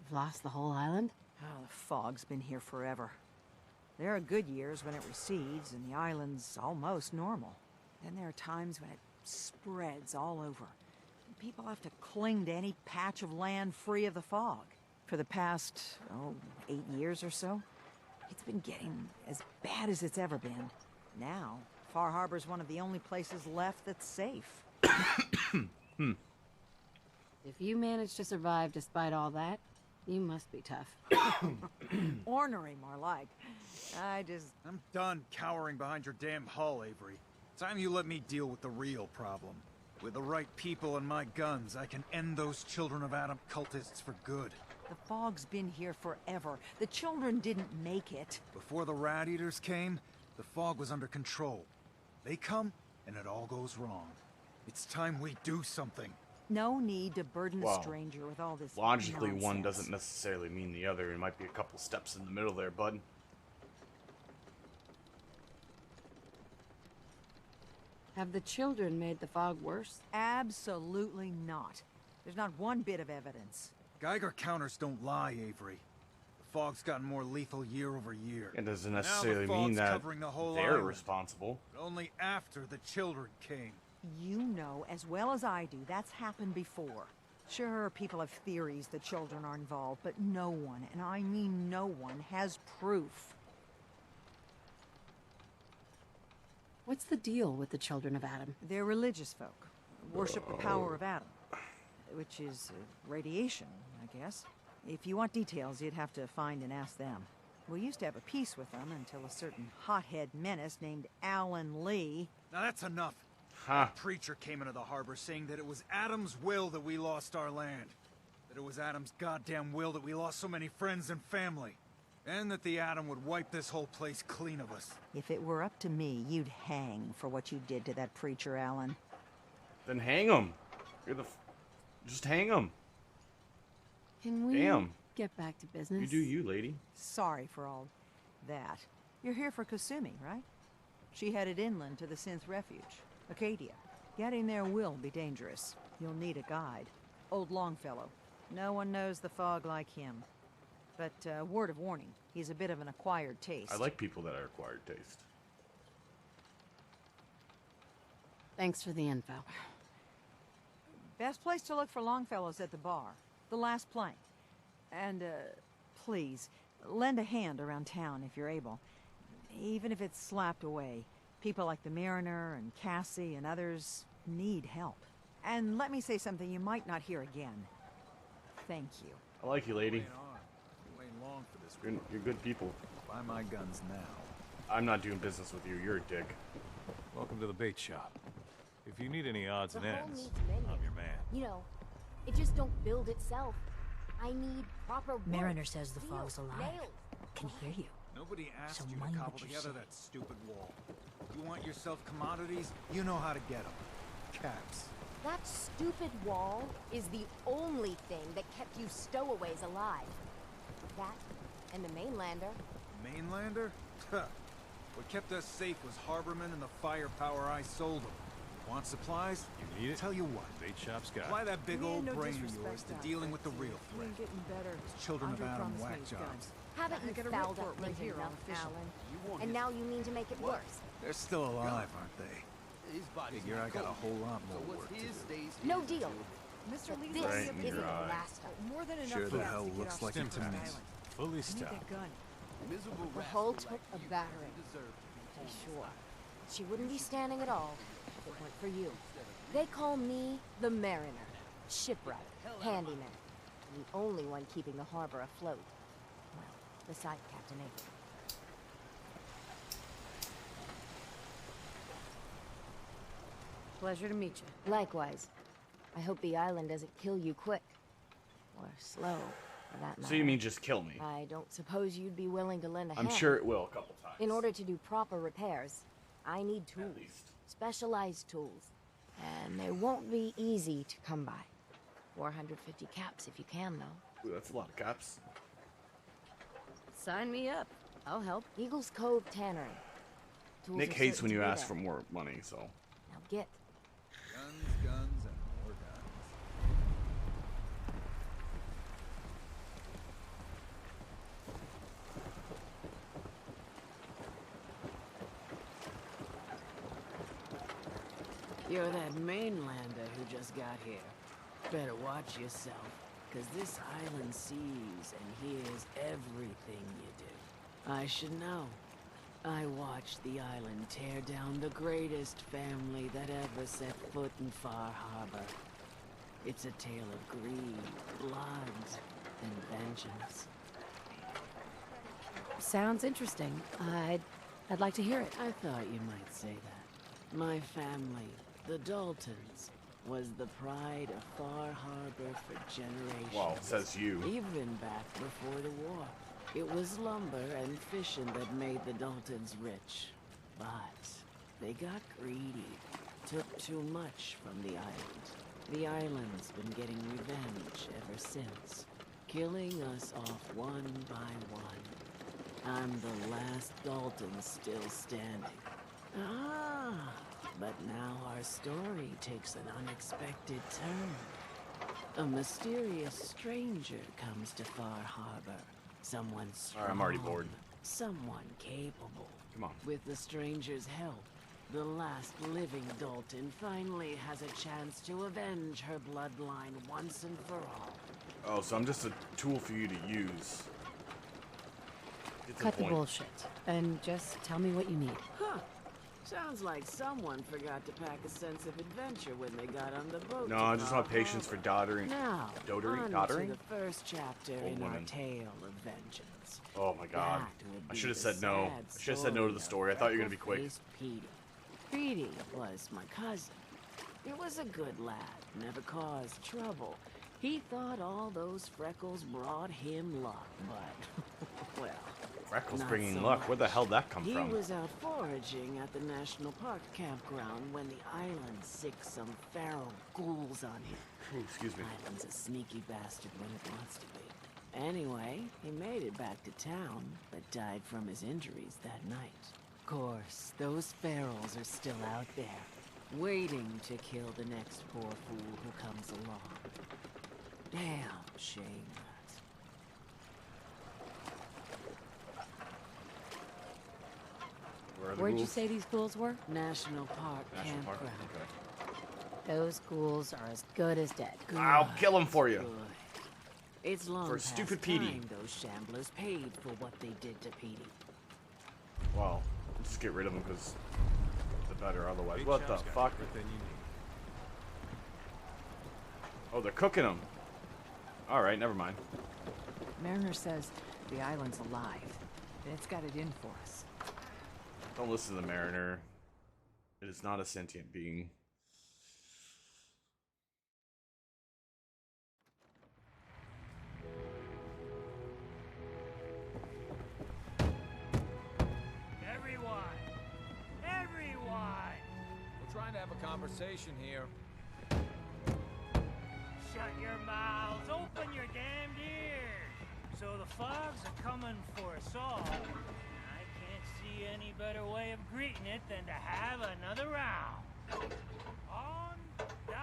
You've lost the whole island? Oh, the fog's been here forever. There are good years when it recedes and the island's almost normal. Then there are times when it spreads all over. And people have to cling to any patch of land free of the fog. For the past, 8 years or so, it's been getting as bad as it's ever been. Now, Far Harbor's one of the only places left that's safe. If you managed to survive despite all that, you must be tough. Ornery, more like. I'm done cowering behind your damn hull, Avery. Time you let me deal with the real problem. With the right people and my guns, I can end those Children of Adam cultists for good. The fog's been here forever. The children didn't make it. Before the Rat Eaters came, the fog was under control. They come, and it all goes wrong. It's time we do something. No need to burden Well, a stranger with all this logically, nonsense. one doesn't necessarily mean the other. It might be a couple steps in the middle there, bud. Have the children made the fog worse? Absolutely not. There's not one bit of evidence. Geiger counters don't lie, Avery. The fog's gotten more lethal year over year. It doesn't Now the necessarily mean fog's that covering the whole they're island, responsible. but only after the children came. You know as well as I do that's happened before. Sure, people have theories that children are involved, but no one, and I mean no one, has proof. What's the deal with the Children of Adam? They're religious folk. Worship the power of Adam. Which is radiation, I guess. If you want details, you'd have to find and ask them. We used to have a peace with them until a certain hothead menace named Alan Lee... Now that's enough. Huh. A preacher came into the harbor saying that it was Adam's will that we lost our land. That it was Adam's goddamn will that we lost so many friends and family. And that the Atom would wipe this whole place clean of us. If it were up to me, you'd hang for what you did to that preacher, Alan. Then hang him. Just hang him. Can we Damn. get back to business? You do you, lady. Sorry for all that. You're here for Kasumi, right? She headed inland to the Synth Refuge, Acadia. Getting there will be dangerous. You'll need a guide. Old Longfellow. No one knows the fog like him. But, word of warning, he's a bit of an acquired taste. I like people that are acquired taste. Thanks for the info. Best place to look for Longfellow's at the bar. The last plank. And, please, lend a hand around town if you're able. Even if it's slapped away. People like the Mariner and Cassie and others need help. And let me say something you might not hear again. Thank you. I like you, lady. You ain't long for this. You're good people. Buy my guns now. I'm not doing business with you. You're a dick. Welcome to the bait shop. If you need any odds and The whole ends, needs mending. I'm your man. You know, it just don't build itself. I need proper wood, Mariner says the steel, fog's alive. nails. Can hear you. Nobody asked So you to mind cobble what you together say. that stupid wall. You want yourself commodities? You know how to get them. Caps. That stupid wall is the only thing that kept you stowaways alive. That and the mainlander. Mainlander? What kept us safe was Harborman and the firepower I sold them. Want supplies? You need it? Tell you what. Bait shop's got Apply it. that big Me old and no brain of disrespect, yours to Doc, dealing but, with the real you threat. ain't getting better. Those Children of Andre Adam promised me whack his jobs. guns. Haven't I you got a fouled report up right things here on enough, official. Alan? And now you mean to make it worse. They're still alive, aren't they? Figure I got a whole lot more work to do. No deal. Mr. But Lee's this Right in isn't your the eye. last time. More than enough Sure the gas hell to get looks off like it to Stimson me. Island. Fully I need stocked. that gun. The hull took a battering. To be sure. She wouldn't be standing at all if it weren't for you. They call me the Mariner. Shipwright. Handyman. The only one keeping the harbor afloat. Well, besides Captain Avery. Pleasure to meet you. Likewise. I hope the island doesn't kill you quick. Or slow, for that matter. So you mean just kill me? I don't suppose you'd be willing to lend a I'm hand. sure it will a couple times. In order to do proper repairs, I need tools. Specialized tools. And they won't be easy to come by. 450 caps if you can, though. Ooh, that's a lot of caps. Sign me up. I'll help. Eagles Cove Tannery. Tools Nick are hates certain when to you be ask there. for more money, so. Now get. Guns, and more guns. You're that mainlander who just got here. Better watch yourself, because this island sees and hears everything you do. I should know. I watched the island tear down the greatest family that ever set foot in Far Harbor. It's a tale of greed, blood, and vengeance. Sounds interesting. I'd like to hear it. I thought you might say that. My family, the Daltons, was the pride of Far Harbor for generations. Well, says you. Even back before the war. It was lumber and fishing that made the Daltons rich. But they got greedy. Took too much from the island. The island's been getting revenge ever since. Killing us off one by one. I'm the last Dalton still standing. Ah, but now our story takes an unexpected turn. A mysterious stranger comes to Far Harbor. Someone strong. Alright, I'm already bored. Someone capable. Come on. With the stranger's help, the last living Dalton finally has a chance to avenge her bloodline once and for all. Oh, so I'm just a tool for you to use. Get to Cut the point. bullshit. And just tell me what you need. Huh. Sounds like someone forgot to pack a sense of adventure when they got on the boat. No, to I just Far want patience for Harbor. doddering. Now, on Doddering? to the first chapter Old in our women. tale of vengeance. Oh my god. That would I be should have the said no. sad I should have said no to the story. I thought you were gonna be quick. freckle-faced Petey. Petey was my cousin. He was a good lad, never caused trouble. He thought all those freckles brought him luck, but, well, Freckles not bringing so luck. much. Where'd the hell that come He from? was out foraging at the National Park campground when the island sicked some feral ghouls on him. Ooh, excuse me. Island's a sneaky bastard when it wants to be. Anyway, he made it back to town, but died from his injuries that night. Of course, those ferals are still out there, waiting to kill the next poor fool who comes along. Damn shame that. Where are the Where'd you ghouls? say these ghouls were? National Park National Park? campground. Okay. Those ghouls are as good as dead. I'll kill them for you. Good. It's long For past stupid Petey. time those shamblers paid for what they did to Petey. Well, just get rid of them because the better otherwise. What the fuck? Oh, they're cooking them. Alright, never mind. Mariner says the island's alive, and it's got it in for us. Don't listen to the Mariner. It is not a sentient being. Everyone! Everyone! We're trying to have a conversation here. Shut your mouths! Open your damned ears! So the fogs are coming for us all. I can't see any better way of greeting it than to have another round. On the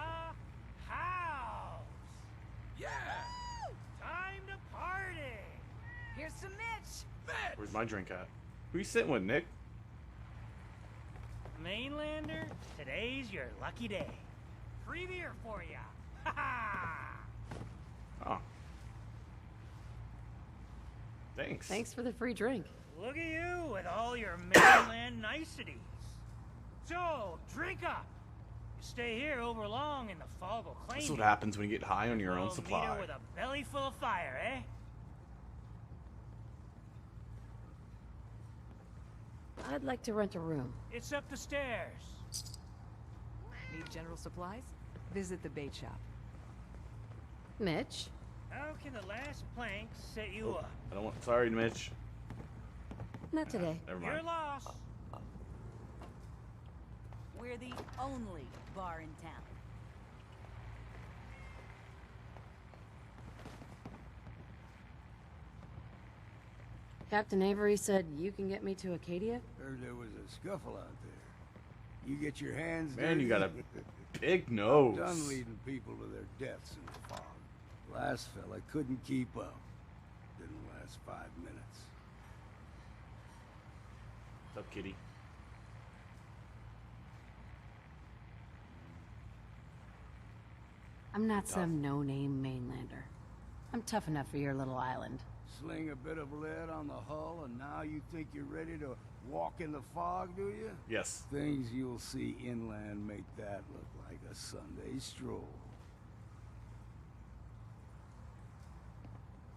house! Yeah! Time to party! Here's some Mitch! Where's my drink at? Who you sitting with, Nick? Mainlander, today's your lucky day. Free beer for ya! Ha ha! Oh. Thanks. Thanks for the free drink. Look at you with all your mainland niceties. So, drink up. You stay here over long and the fog will claim This is you. what happens when you get high on your own Go supply. meet her with a belly full of fire, eh? I'd like to rent a room. It's up the stairs. Need general supplies? Visit the bait shop. Mitch? How can the last plank set you Oh, up? I don't want. Sorry, Mitch. Not today. Never mind. You're lost. We're the only bar in town. Captain Avery said you can get me to Acadia? Heard there was a scuffle out there. You get your hands Man, you dirty? got a big nose. I'm done leading people to their deaths in the fog. Last fella couldn't keep up. Didn't last 5 minutes. What's up, kitty? I'm not some no-name mainlander. I'm tough enough for your little island. Sling a bit of lead on the hull, and now you think you're ready to walk in the fog, do you? Yes. Things you'll see inland make that look like a Sunday stroll.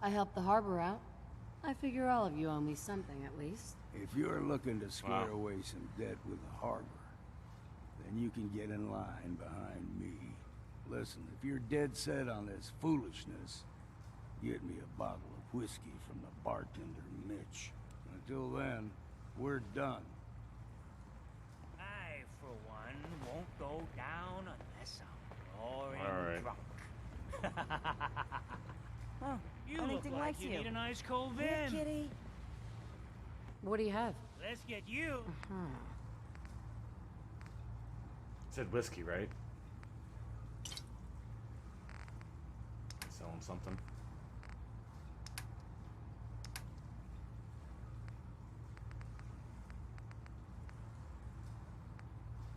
I helped the harbor out. I figure all of you owe me something, at least. If you're looking to square away some debt with the harbor, then you can get in line behind me. Listen, if you're dead set on this foolishness, get me a bottle of whiskey from the bartender, Mitch. Until then, we're done. I, for one, won't go down unless I'm roaring All right. drunk. Oh, You look anything like like you you. need a nice cold Here, vin. kitty. What do you have? Let's get you. It said whiskey, right? Selling something.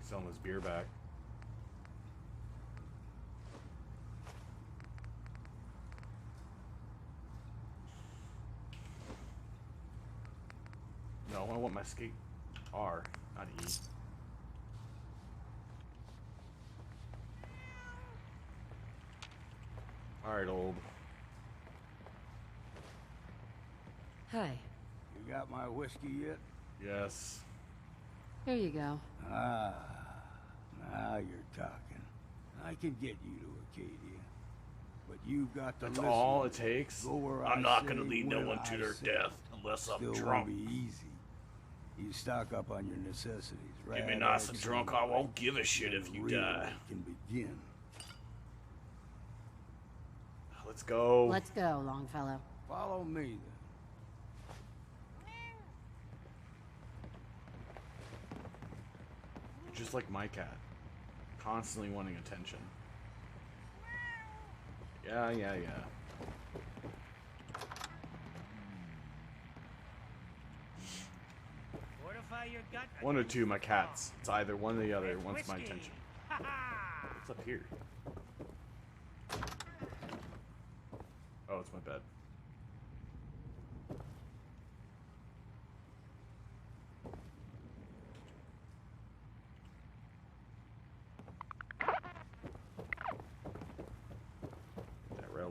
Selling his beer back. No, I want my skate R, not E. Alright, old. Hi. You got my whiskey yet? Yes. Here you go. Ah, now you're talking. I can get you to Acadia. But you've got to That's listen. all it takes? Go where I'm I not say, gonna lead no when one to I their say. death unless I'm Still drunk. Won't be easy. You stock up on your necessities, right? Get me nice and drunk, I won't give a shit if you die. Can begin. Let's go. Let's go, Longfellow. Follow me then. Just like my cat. Constantly wanting attention. Yeah. Fortify your gut. One or two, my cats. It's either one or the other With wants my whiskey. attention. Ha ha! What's up here? Oh, it's my bed. That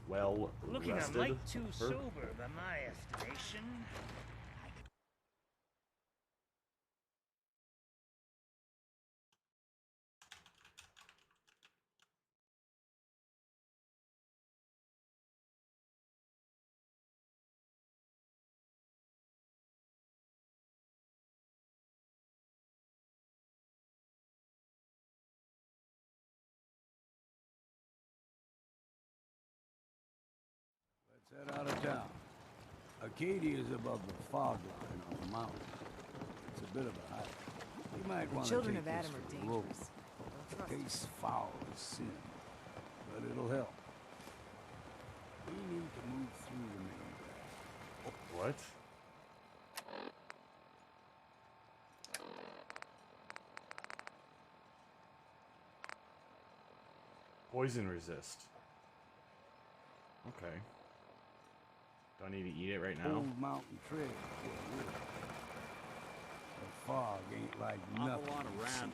well Looking rested. a mite too Her- sober by my estimation. Let's head out of town. Acadia is above the fog line on the mountain. It's a bit of a hike. You might want to children take of Adam this are for a roll. dangerous. Don't trust Tastes foul as sin, but it'll help. We need to move through the main drag. What? Poison resist. Okay. Do I need to eat it right now? Old mountain trail. The fog ain't like Awful nothing. lot of you see. rat.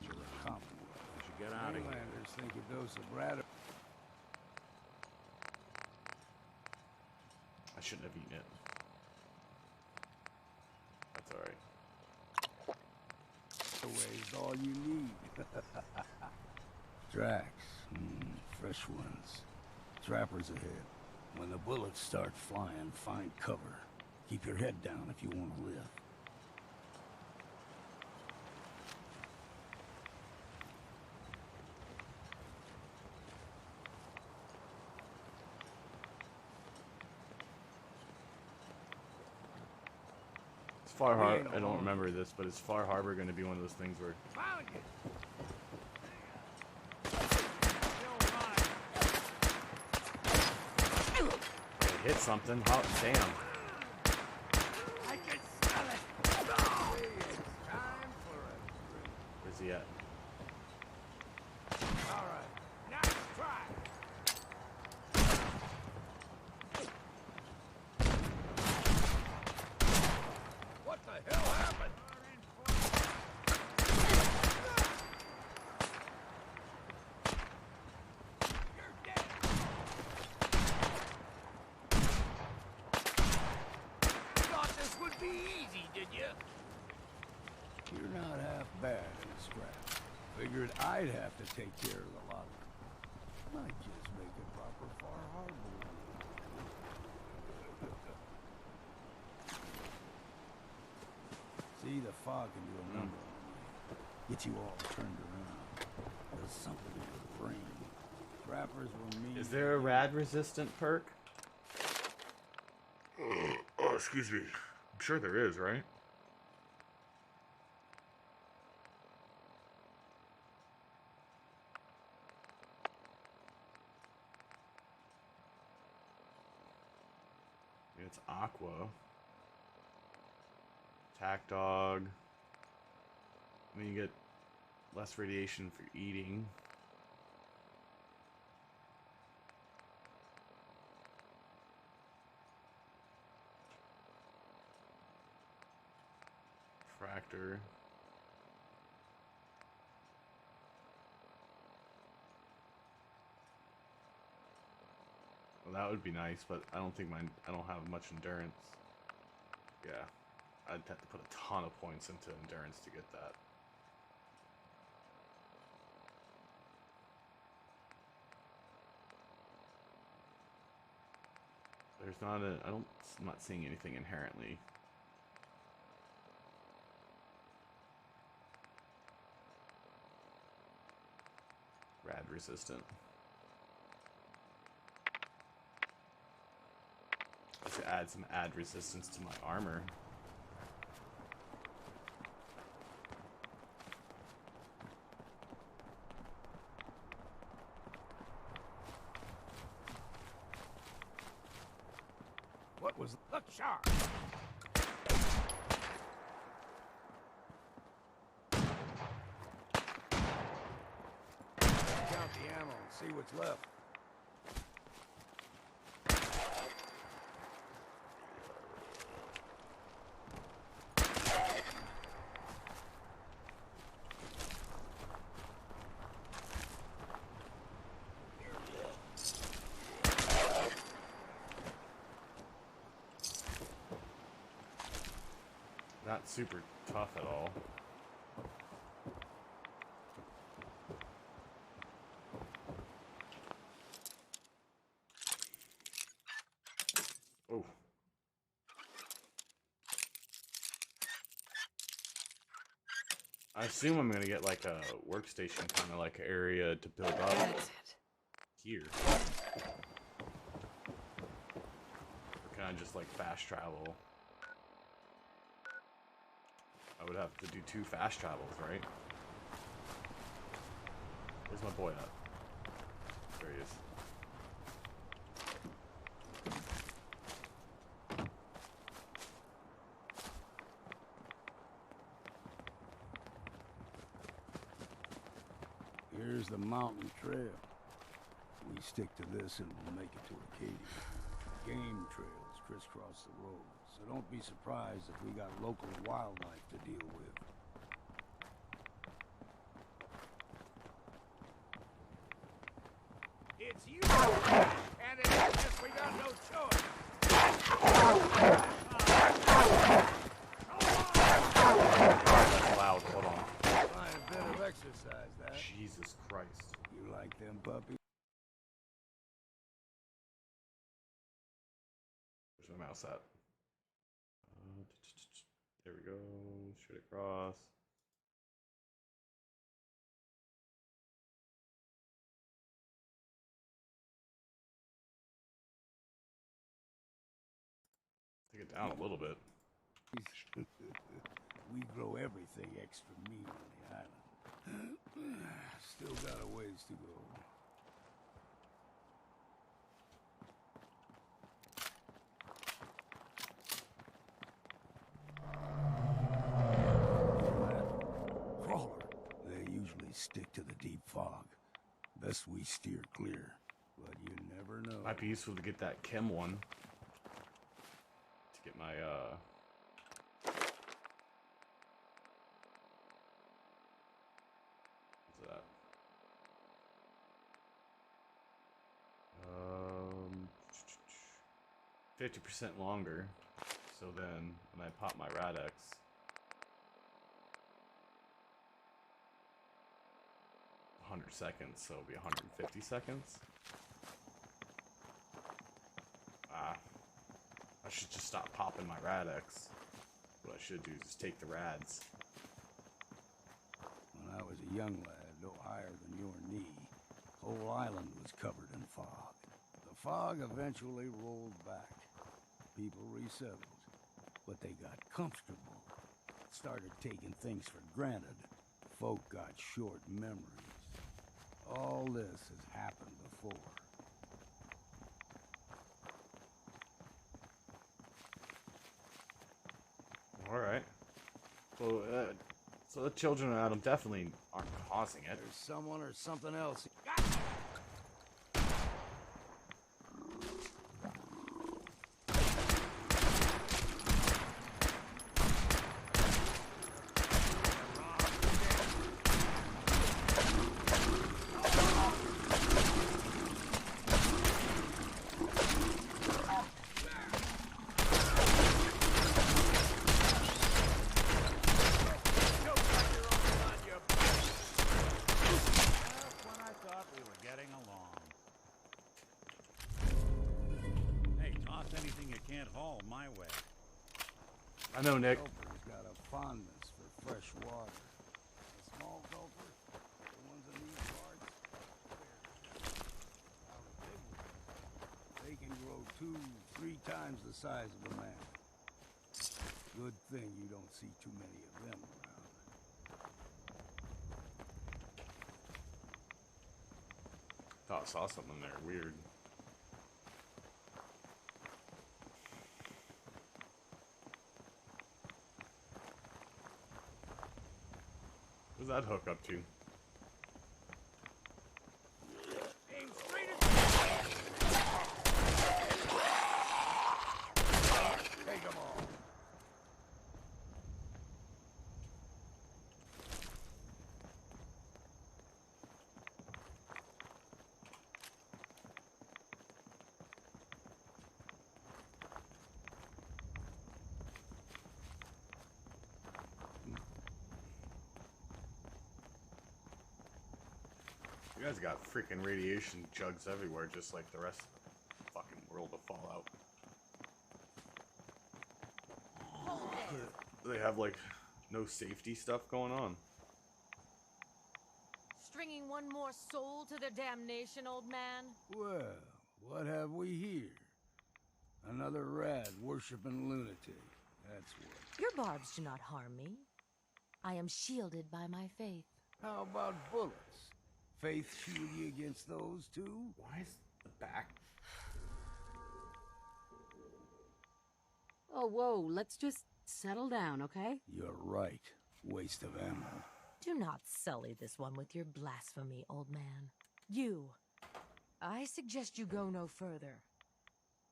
To the Commonwealth. We should get out of here. Mainlanders think a dose of rat. I shouldn't have eaten it. That's all you need. Tracks. Fresh ones. Trappers ahead. When the bullets start flying, find cover. Keep your head down if you want to live. Far Harbor. I don't remember this, but is Far Harbor going to be one of those things where? I hit something. Hot damn. I can smell it. Where's he at? All right, nice try. What the hell happened? Thought this would be easy, did you? You're not half bad in a scrap. Figured I'd have to take care of the lot of them. Might just make a proper Far Harbor. See, the fog can do a number on me. Get you all turned around. There's something in your brain. Trappers will mean... Is there a rad resistant perk? Oh, excuse me. I'm sure there is, right? It's Aqua. Attack Dog. Then you get less radiation for eating. Fractor. Well, that would be nice, but I don't think I don't have much endurance. Yeah, I'd have to put a ton of points into endurance to get that. There's not a, I'm not seeing anything inherently. Rad resistant. I should add some ad resistance to my armor. What was... Look sharp! Count the ammo and see what's left. Not super tough at all. Oh. I assume I'm gonna get like a workstation kind of like area to build up. That's it. Here. Or can I just like fast travel? I would have to do 2 fast travels, right? Where's my boy at? There he is. Here's the mountain trail. We stick to this and we'll make it to Acadia. Game trails crisscross the road, so don't be surprised if we got local wildlife to deal with. It's you, and it's just we got no choice. That's loud. Hold on. Fine puppy. Where's my mouse at? There we go. Shoot across. Take it down a little bit. We grow everything extra meat on the island. Still got a ways to go. Crawler. They usually stick to the deep fog. Best we steer clear, but you never know. Might be useful to get that chem one. To get my what's that? 50% longer. So then when I pop my Radex, seconds, so it'll be 150 seconds. I should just stop popping my Radex. What I should do is just take the Rads. When I was a young lad, no higher than your knee, the whole island was covered in fog. The fog eventually rolled back. People resettled, but they got comfortable. Started taking things for granted. Folk got short memories. All this has happened before. Alright. So, so the children of Adam definitely aren't causing it. There's someone or something else. I know, Nick. Gopher's got a fondness for fresh water. The small gopher, the ones in these parts, now the big ones, they can grow 2-3 times the size of a man. Good thing you don't see too many of them around. Thought I saw something there. Weird. What's that hook up to? Take them all. You guys got freaking radiation jugs everywhere, just like the rest of the fucking world of Fallout. They have, like, no safety stuff going on. Stringing one more soul to their damnation, old man? Well, what have we here? Another rad worshipping lunatic. That's what. Your barbs do not harm me. I am shielded by my faith. How about bullets? Faith shield you against those too? Why is the back? Oh, whoa, let's just settle down, okay? You're right. Waste of ammo. Do not sully this one with your blasphemy, old man. You. I suggest you go no further.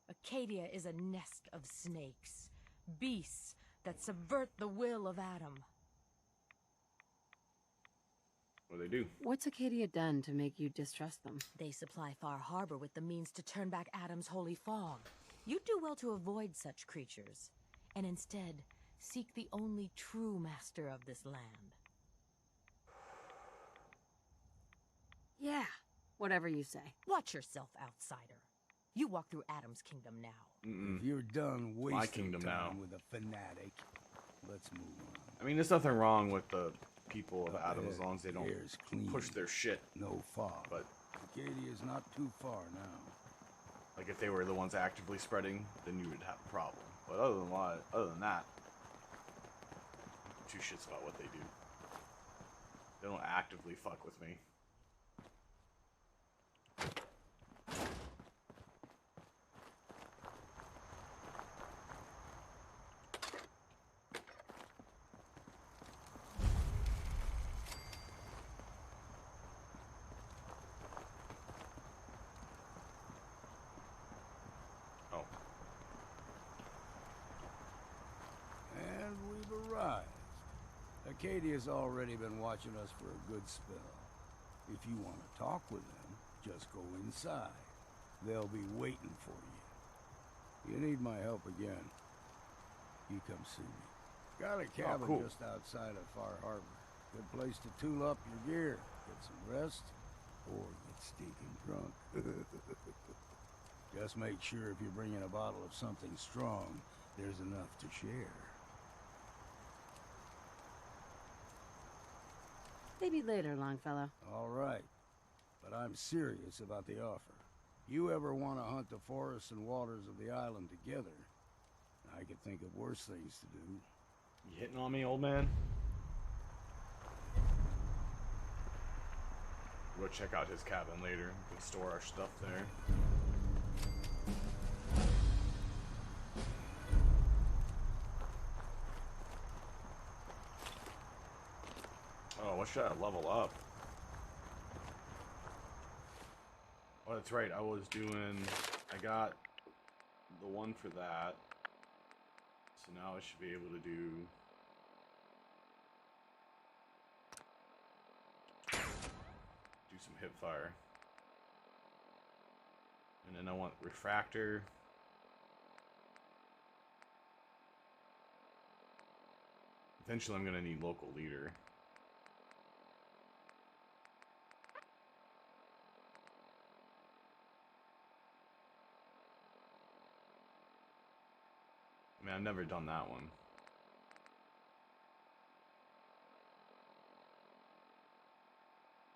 Acadia is a nest of snakes. Beasts that subvert the will of Adam. What do they do? What's Acadia done to make you distrust them? They supply Far Harbor with the means to turn back Adam's holy fog. You'd do well to avoid such creatures, and instead seek the only true master of this land. Yeah, Whatever you say. Watch yourself, outsider. You walk through Adam's kingdom now. If you're done wasting My kingdom time now. with a fanatic, let's move on. I mean, there's nothing wrong with the people of Adam as long as they don't Air's clean. push their shit. No fog. But Acadia's not too far now. like if they were the ones actively spreading, then you would have a problem. But other than that, two shits about what they do. They don't actively fuck with me. And we've arrived. Acadia's already been watching us for a good spell. If you want to talk with them, just go inside. They'll be waiting for you. You need my help again, you come see me. Got a cabin cool. just outside of Far Harbor. Good place to tool up your gear, get some rest, or get stinking drunk. Just make sure if you're bringing a bottle of something strong, there's enough to share. Maybe later, Longfellow. All right, but I'm serious about the offer. You ever want to hunt the forests and waters of the island together, I could think of worse things to do. You hitting on me, old man? We'll check out his cabin later. We can store our stuff there. Oh, what should I level up? Oh, that's right. I was doing... I got the one for that. So now I should be able to do... some hip fire. And then I want refractor. Eventually I'm gonna need local leader. I mean, I've never done that one.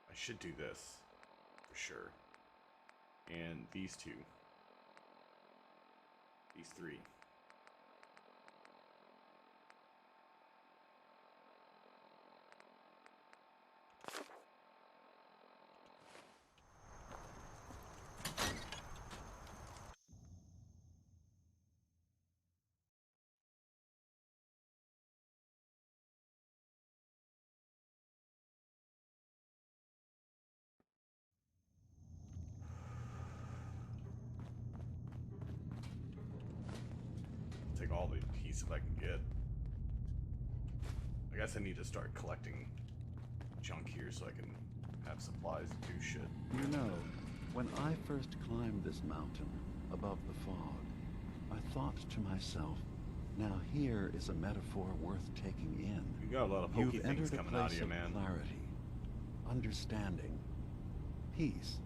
I should do this, for sure. And these two. These three. Take all the adhesive I can get. I guess I need to start collecting junk here so I can have supplies to do shit. You know, when I first climbed this mountain above the fog, I thought to myself, now here is a metaphor worth taking in. You got a lot of pokey You've things entered coming a out place of you, man. clarity, understanding, peace.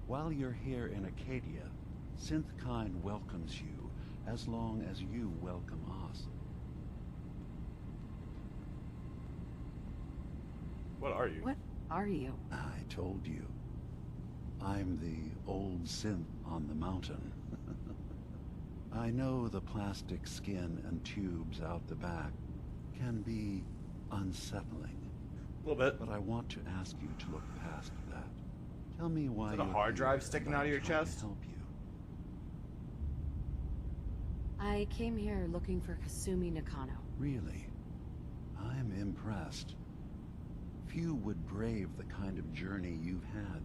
While you're here in Acadia, Synthkind welcomes you as long as you welcome us. What are you? What are you? I told you. I'm the old synth on the mountain. I know the plastic skin and tubes out the back can be unsettling. A little bit. But I want to ask you to look past that. Tell me why Is it a you're hard drive here sticking and out of I'll your try to chest? help you. I came here looking for Kasumi Nakano. Really? I'm impressed. Few would brave the kind of journey you've had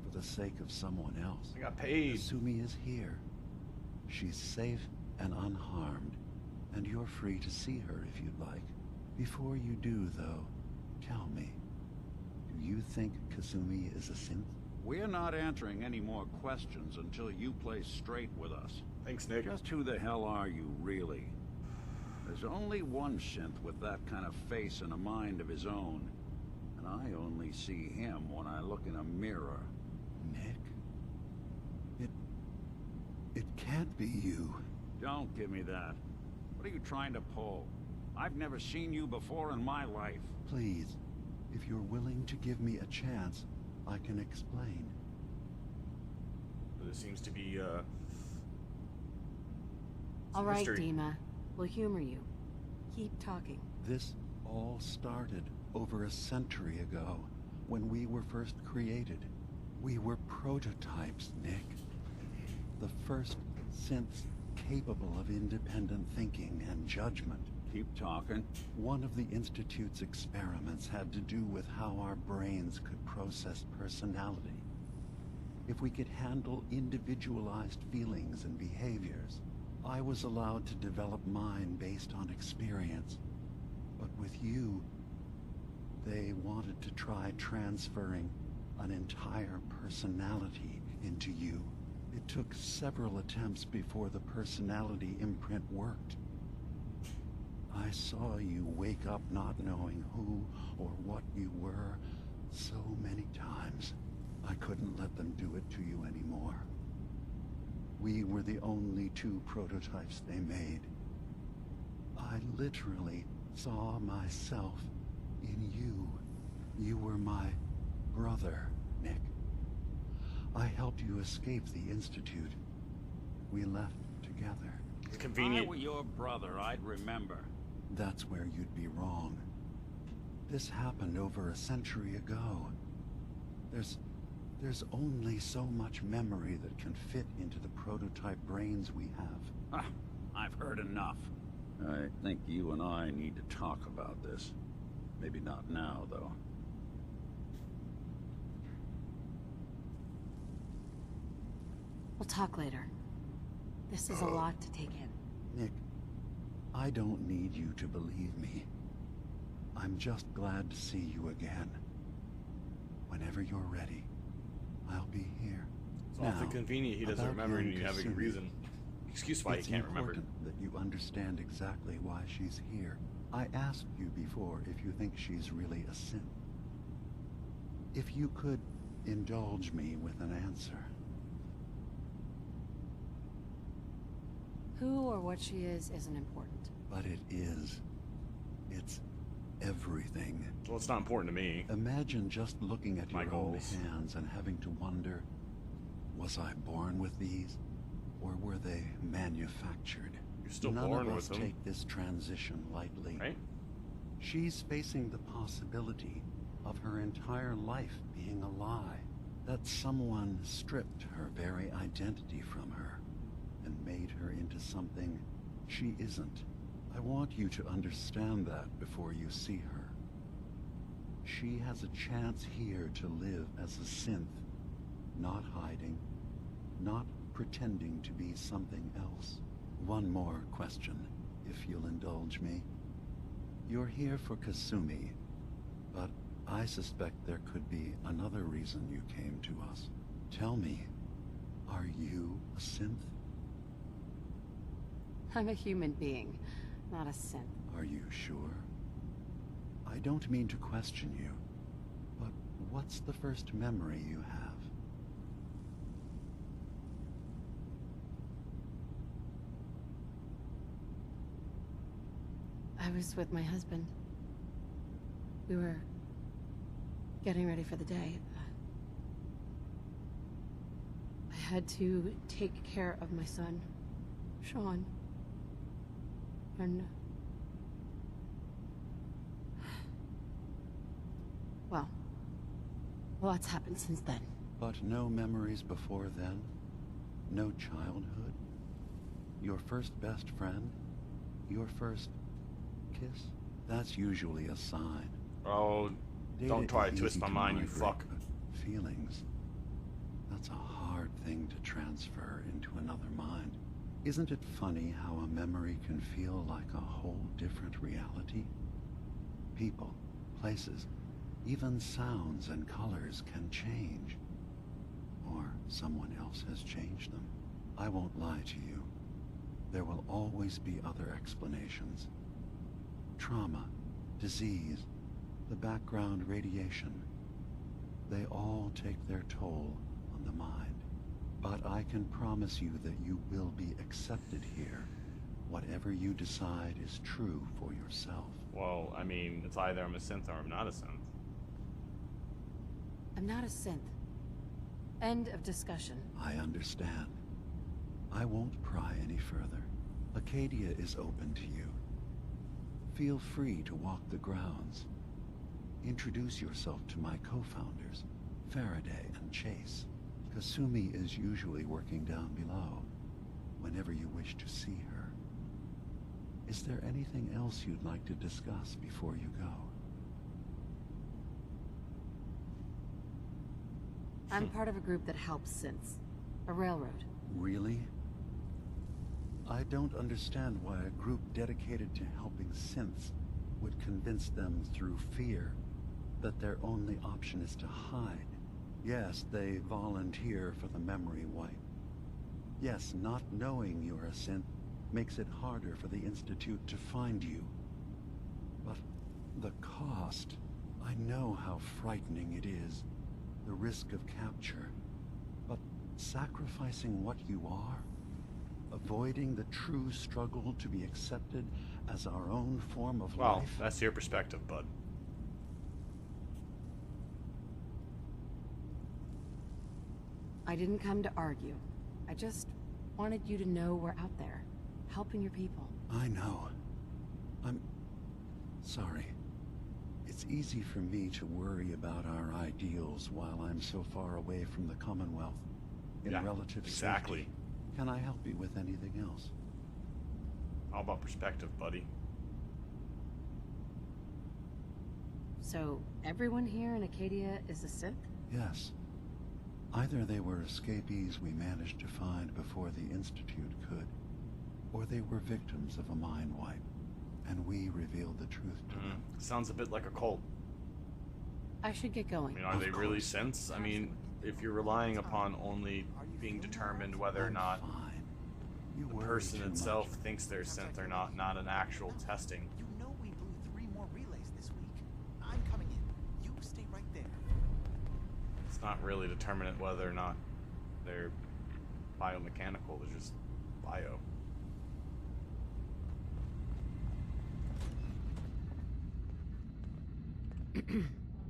for the sake of someone else. I got paid. Kasumi is here. She's safe and unharmed, and you're free to see her if you'd like. Before you do, though, tell me, do you think Kasumi is a synth? We're not answering any more questions until you play straight with us. Thanks, Nick. Just who the hell are you, really? There's only one synth with that kind of face and a mind of his own, and I only see him when I look in a mirror. Nick? It can't be you. Don't give me that. What are you trying to pull? I've never seen you before in my life. Please, if you're willing to give me a chance, I can explain. There seems to be, All right, mystery. Dima. We'll humor you. Keep talking. This all started over a century ago, when we were first created. We were prototypes, Nick. The first synths capable of independent thinking and judgment. Keep talking. One of the Institute's experiments had to do with how our brains could process personality. If we could handle individualized feelings and behaviors, I was allowed to develop mine based on experience. But with you, they wanted to try transferring an entire personality into you. It took several attempts before the personality imprint worked. I saw you wake up not knowing who or what you were so many times. I couldn't let them do it to you anymore. We were the only two prototypes they made. I literally saw myself in you. You were my brother, Nick. I helped you escape the Institute. We left together. It's convenient. If I were your brother, I'd remember. That's where you'd be wrong. This happened over a century ago. There's only so much memory that can fit into the prototype brains we have. I've heard enough. I think you and I need to talk about this. Maybe not now, though. We'll talk later. This is a lot to take in. Nick, I don't need you to believe me. I'm just glad to see you again. Whenever you're ready, I'll be here. It's awfully convenient he doesn't remember and you have a reason. Excuse why he can't remember. It's important that you understand exactly why she's here. I asked you before if you think she's really a synth. If you could indulge me with an answer. Who or what she is isn't important. But it is. It's everything. Well, it's not important to me. Imagine just looking at My your own goals. hands and having to wonder, was I born with these? Or were they manufactured? You're still None born of with us them. take this transition lightly. Right? She's facing the possibility of her entire life being a lie. That someone stripped her very identity from her and made her into something she isn't. I want you to understand that before you see her. She has a chance here to live as a synth, not hiding, not pretending to be something else. One more question, if you'll indulge me. You're here for Kasumi, but I suspect there could be another reason you came to us. Tell me, are you a synth? I'm a human being, not a synth. Are you sure? I don't mean to question you, but what's the first memory you have? I was with my husband. We were getting ready for the day. I had to take care of my son, Sean. And... well, lots happened since then. But no memories before then? No childhood? Your first best friend? Your first kiss? That's usually a sign. Oh, don't try to twist my mind, you fuck. Feelings. That's a hard thing to transfer into another mind. Isn't it funny how a memory can feel like a whole different reality? People, places, even sounds and colors can change. Or someone else has changed them. I won't lie to you. There will always be other explanations. Trauma, disease, the background radiation. They all take their toll on the mind. But I can promise you that you will be accepted here. Whatever you decide is true for yourself. Well, I mean, it's either I'm a synth or I'm not a synth. I'm not a synth. End of discussion. I understand. I won't pry any further. Acadia is open to you. Feel free to walk the grounds. Introduce yourself to my co-founders, Faraday and Chase. Kasumi is usually working down below, whenever you wish to see her. Is there anything else you'd like to discuss before you go? I'm part of a group that helps synths. A railroad. Really? I don't understand why a group dedicated to helping synths would convince them through fear that their only option is to hide. Yes, they volunteer for the memory wipe. Yes, not knowing you're a synth makes it harder for the Institute to find you. But the cost... I know how frightening it is, the risk of capture. But sacrificing what you are, avoiding the true struggle to be accepted as our own form of Well, life... that's your perspective, bud. I didn't come to argue. I just wanted you to know we're out there, helping your people. I know. I'm sorry. It's easy for me to worry about our ideals while I'm so far away from the Commonwealth in relative exactly. safety. Can I help you with anything else? All about perspective, buddy. So, everyone here in Acadia is a synth? Yes. Either they were escapees we managed to find before the Institute could, or they were victims of a mind wipe, and we revealed the truth to them. Sounds a bit like a cult. I should get going. I mean, are they really synths? I mean, if you're relying upon only being determined whether or not the person itself thinks they're synth or not an actual testing. You know we blew 3 more relays this week. I'm coming in. You stay right there. It's not really determinate whether or not they're biomechanical. They're just bio.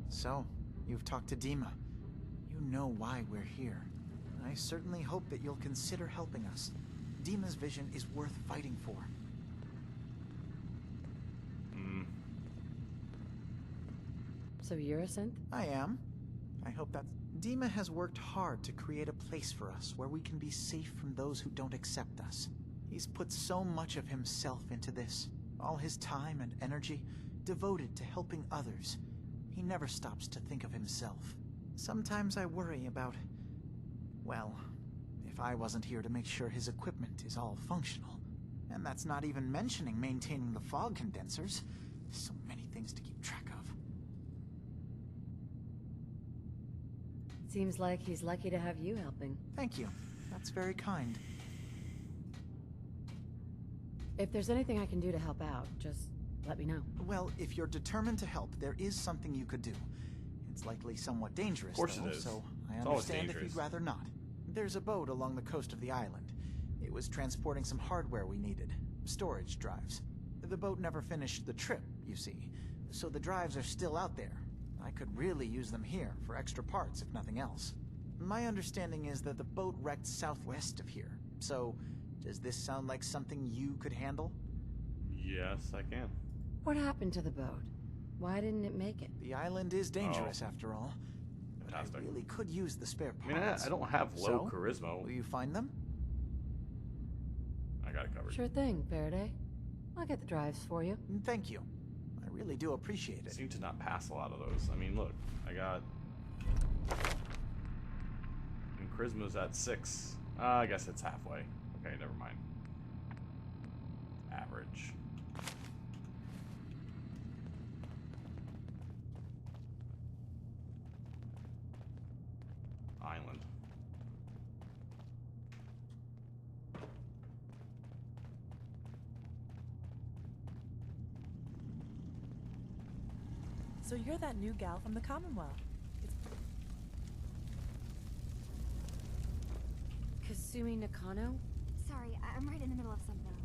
So, you've talked to Dima. You know why we're here. I certainly hope that you'll consider helping us. Dima's vision is worth fighting for. So you're a synth? I am. I hope that... Dima has worked hard to create a place for us where we can be safe from those who don't accept us. He's put so much of himself into this. All his time and energy devoted to helping others. He never stops to think of himself. Sometimes I worry about... well, if I wasn't here to make sure his equipment is all functional. And that's not even mentioning maintaining the fog condensers. So many things to keep track of. Seems like he's lucky to have you helping. Thank you. That's very kind. If there's anything I can do to help out, just let me know. Well, if you're determined to help, there is something you could do. It's likely somewhat dangerous, Of course though, it is. so I It's always understand if dangerous. you'd rather not. There's a boat along the coast of the island. It was transporting some hardware we needed. Storage drives. The boat never finished the trip, you see, so the drives are still out there. I could really use them here for extra parts, if nothing else. My understanding is that the boat wrecked southwest of here, so does this sound like something you could handle? Yes, I can. What happened to the boat? Why didn't it make it? The island is dangerous, after all. But I Fantastic. really could use the spare I mean, parts. I don't have low So, charisma. will you find them? I got it covered. Sure thing, Faraday. I'll get the drives for you. Thank you. I really do appreciate I it. seem to not pass a lot of those. I mean, look, I got... and charisma's at 6. I guess it's halfway. Okay, never mind. Average. Island. So you're that new gal from the Commonwealth. Kasumi Nakano? Sorry, I'm right in the middle of something.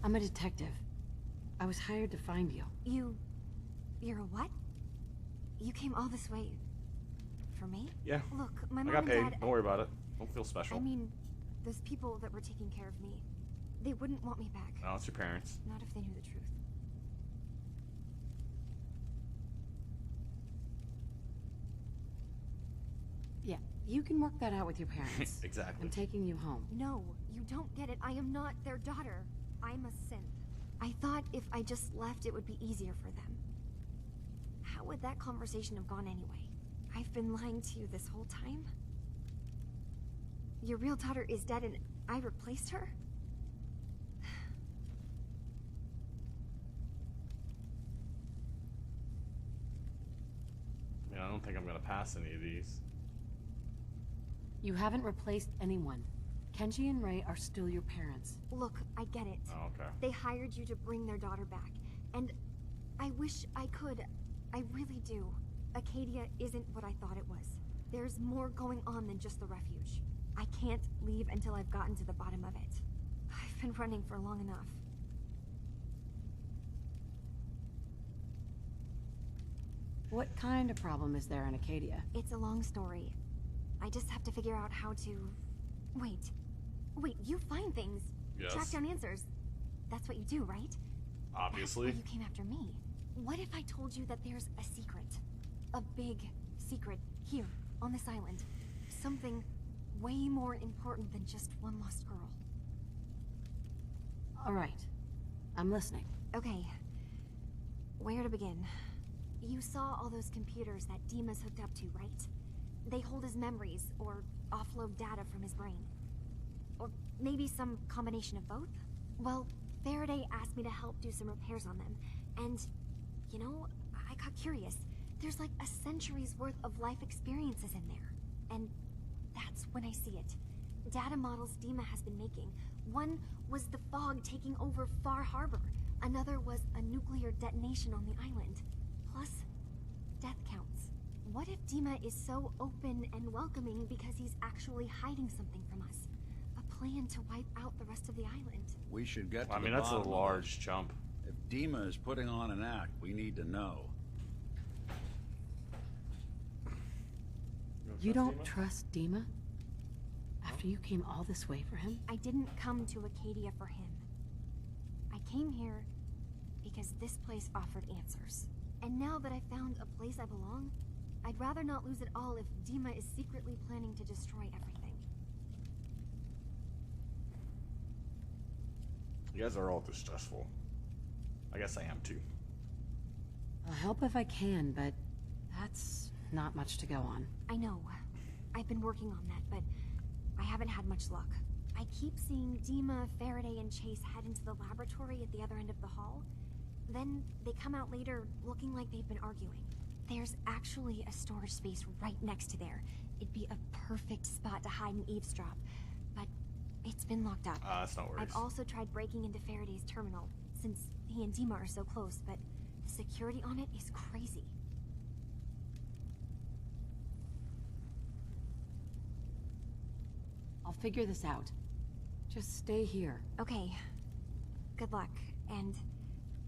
I'm a detective. I was hired to find you. You're a what? You came all this way... for me? Yeah. Look, my I mom got and paid. dad... Don't worry about it. Don't feel special. I mean, those people that were taking care of me, they wouldn't want me back. No, it's your parents. Not if they knew the truth. Yeah, you can work that out with your parents. Exactly. I'm taking you home. No, you don't get it. I am not their daughter. I'm a synth. I thought if I just left, it would be easier for them. How would that conversation have gone anyway? I've been lying to you this whole time? Your real daughter is dead and I replaced her? I mean, I don't think I'm gonna pass any of these. You haven't replaced anyone. Kenji and Ray are still your parents. Look, I get it. Oh, okay. They hired you to bring their daughter back. And I wish I could. I really do. Acadia isn't what I thought it was. There's more going on than just the refuge. I can't leave until I've gotten to the bottom of it. I've been running for long enough. What kind of problem is there in Acadia? It's a long story. I just have to figure out how to... Wait, you find things. Yes. Track down answers. That's what you do, right? Obviously. That's why you came after me. What if I told you that there's a secret? A big secret here, on this island. Something way more important than just one lost girl. All right. I'm listening. Okay. Where to begin? You saw all those computers that Dima's hooked up to, right? They hold his memories, or offload data from his brain. Or maybe some combination of both? Well, Faraday asked me to help do some repairs on them, and, you know, I got curious. There's like a century's worth of life experiences in there. And that's when I see it. Data models Dima has been making. One was the fog taking over Far Harbor. Another was a nuclear detonation on the island. Plus, death counts. What if Dima is so open and welcoming because he's actually hiding something from us? A plan to wipe out the rest of the island. We should get to I mean, that's a large jump. If Dima is putting on an act, we need to know. You don't trust Dima? After you came all this way for him? I didn't come to Acadia for him. I came here because this place offered answers. And now that I found a place I belong, I'd rather not lose it all if Dima is secretly planning to destroy everything. You guys are all distressful. I guess I am too. I'll help if I can, but that's not much to go on. I know. I've been working on that, but I haven't had much luck. I keep seeing Dima, Faraday, and Chase head into the laboratory at the other end of the hall. Then they come out later looking like they've been arguing. There's actually a storage space right next to there. It'd be a perfect spot to hide and eavesdrop, but it's been locked up. That's no worries. I've also tried breaking into Faraday's terminal, since he and Dima are so close, but the security on it is crazy. I'll figure this out. Just stay here. Okay. Good luck, and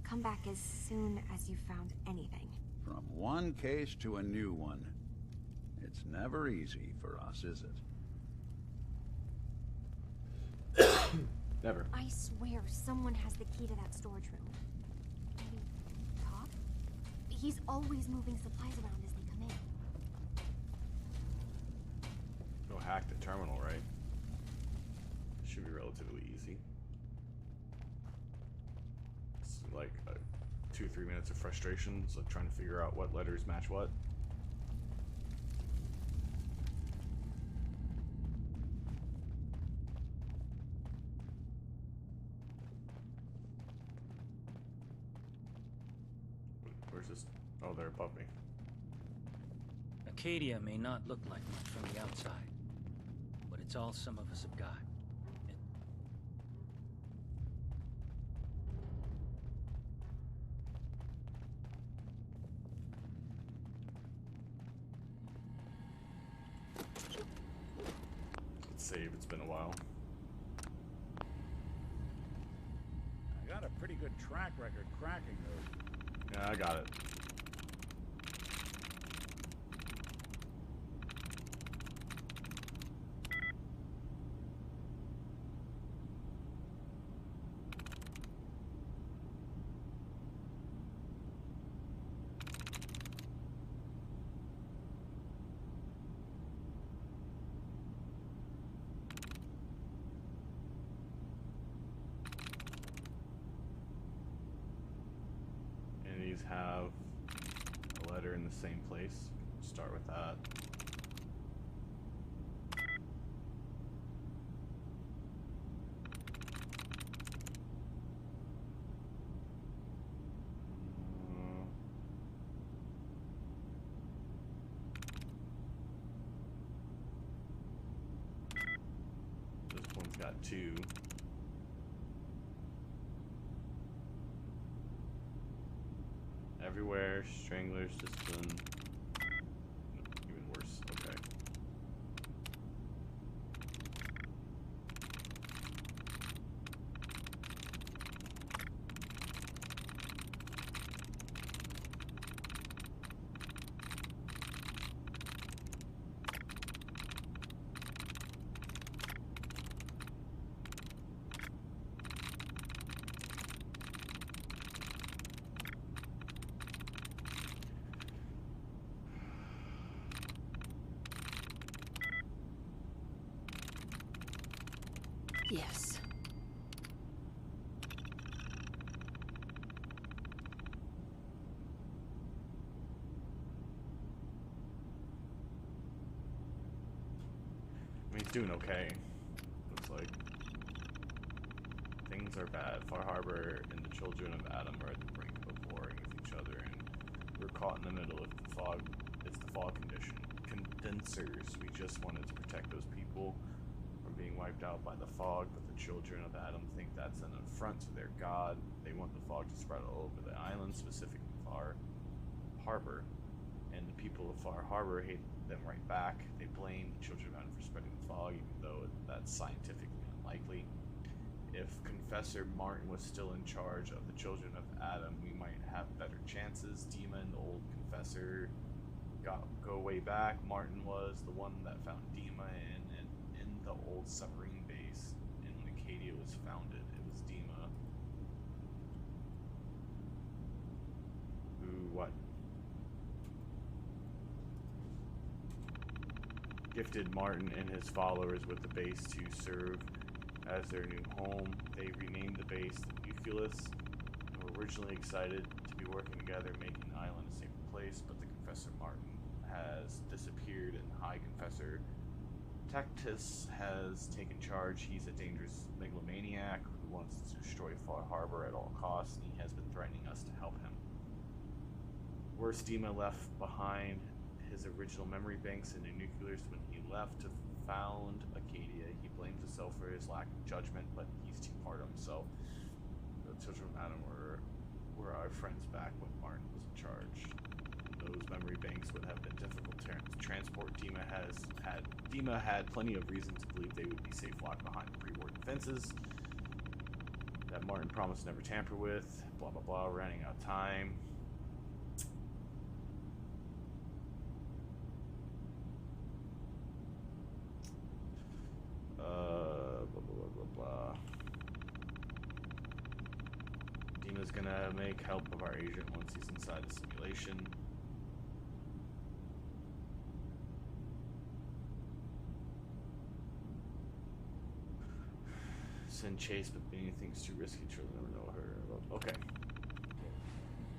come back as soon as you found anything. From one case to a new one. It's never easy for us, is it? Never. I swear someone has the key to that storage room. Maybe Cobb? He's always moving supplies around as they come in. Go hack the terminal, right? Should be relatively easy. It's like 2-3 minutes of frustration, so trying to figure out what letters match what. Where's this? Oh, they're above me. Acadia may not look like much from the outside, but it's all some of us have got. save. It's been a while. I got a pretty good track record cracking those. Yeah, I got it. These have a letter in the same place. Start with that. This one's got 2. Everywhere, stranglers, discipline. Even worse, okay. Yes. I mean, he's doing okay. Looks like. Things are bad. Far Harbor and the children of Adam are at the brink of warring with each other, and we're caught in the middle of the fog. It's the fog condition. Condensers. We just wanted to protect those people from being wiped out by the fog, but the children of Adam think that's an affront to their god. They want the fog to spread all over the island, specifically Far Harbor. And the people of Far Harbor hate them right back. They blame the children of Adam for spreading the fog, even though that's scientifically unlikely. If Confessor Martin was still in charge of the children of Adam, we might have better chances. Dima and the old Confessor go way back. Martin was the one that found Dima in the old submarine base, and when Acadia was founded, it was Dima who gifted Martin and his followers with the base to serve as their new home. They renamed the base the Nucleus and were originally excited to be working together, making the island a safer place, but the Confessor Martin has disappeared and High Confessor Tactus has taken charge. He's a dangerous megalomaniac who wants to destroy Far Harbor at all costs, and he has been threatening us to help him. Worse, Dima left behind his original memory banks in the Nucleus when he left to found Acadia. He blames himself for his lack of judgment, but he's too hard on himself. The children of Adam were our friends back when Martin was in charge. Those memory banks would have been difficult to transport. Dima had plenty of reason to believe they would be safe locked behind pre-war defenses that Martin promised never tamper with. Blah blah blah. Running out of time. Blah blah blah blah blah. Dima's gonna make help of our agent once he's inside the simulation. Send Chase, but anything's too risky. Children never know her. Okay.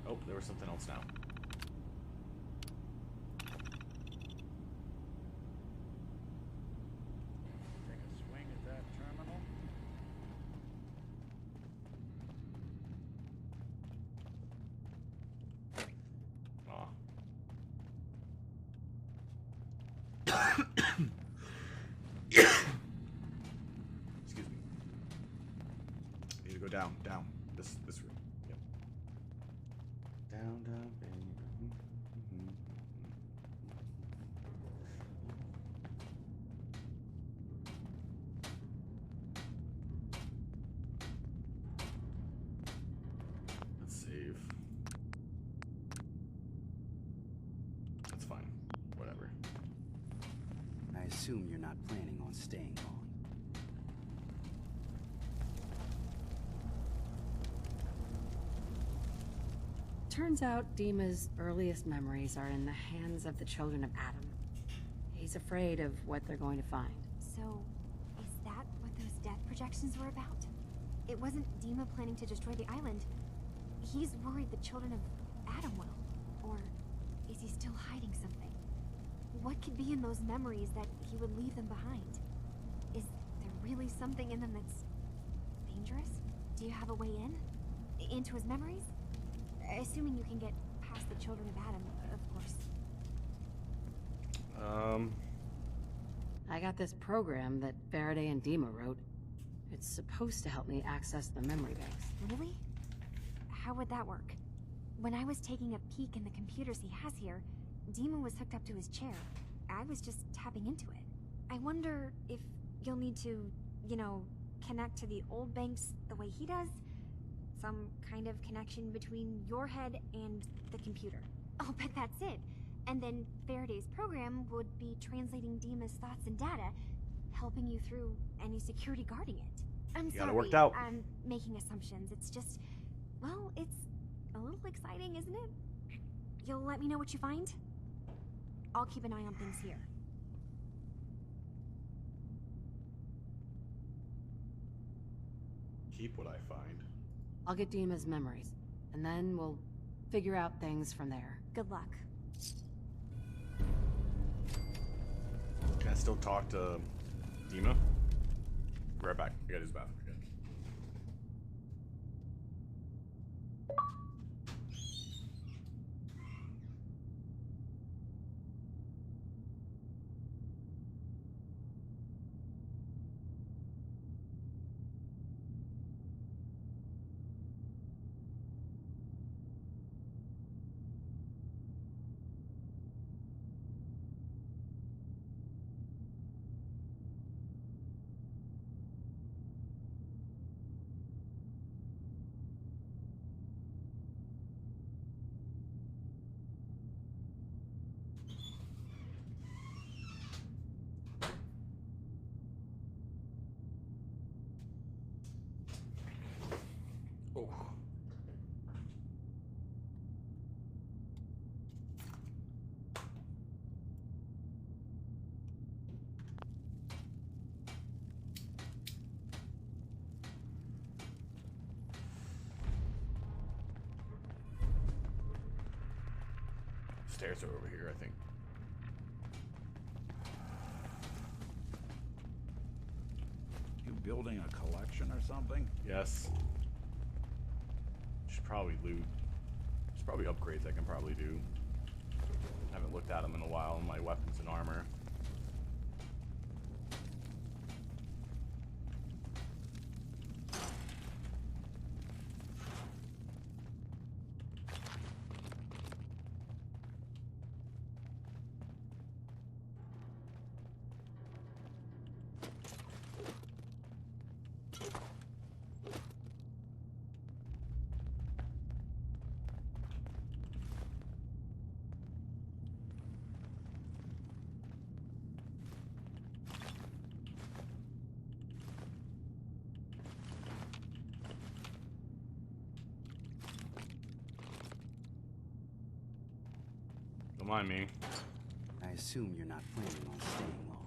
Oh, there was something else now. Take a swing at that terminal. Excuse me. Need to go down, down. This room. Yep. Down, down, baby. assume you're not planning on staying long. Turns out Dima's earliest memories are in the hands of the children of Adam. He's afraid of what they're going to find. So, is that what those death projections were about? It wasn't Dima planning to destroy the island. He's worried the children of Adam will. Or is he still hiding something? What could be in those memories that he would leave them behind? Is there really something in them that's dangerous? Do you have a way in? Into his memories? Assuming you can get past the children of Adam, of course. I got this program that Faraday and Dima wrote. It's supposed to help me access the memory banks. Really? How would that work? When I was taking a peek in the computers he has here, Dima was hooked up to his chair. I was just tapping into it. I wonder if you'll need to, you know, connect to the old banks the way he does? Some kind of connection between your head and the computer. I'll bet that's it. And then Faraday's program would be translating Dima's thoughts and data, helping you through any security guarding it. I'm You got sorry, it worked out. I'm making assumptions. It's just, well, it's a little exciting, isn't it? You'll let me know what you find? I'll keep an eye on things here. Keep what I find. I'll get Dima's memories, and then we'll figure out things from there. Good luck. Can I still talk to Dima? Be right back. I gotta use the bathroom again. Oh. Stairs are over here, I think. You building a collection or something? Yes. Should probably loot. There's probably upgrades I can probably do. Haven't looked at them in a while in my weapons and armor. Don't mind me. I assume you're not planning on staying long.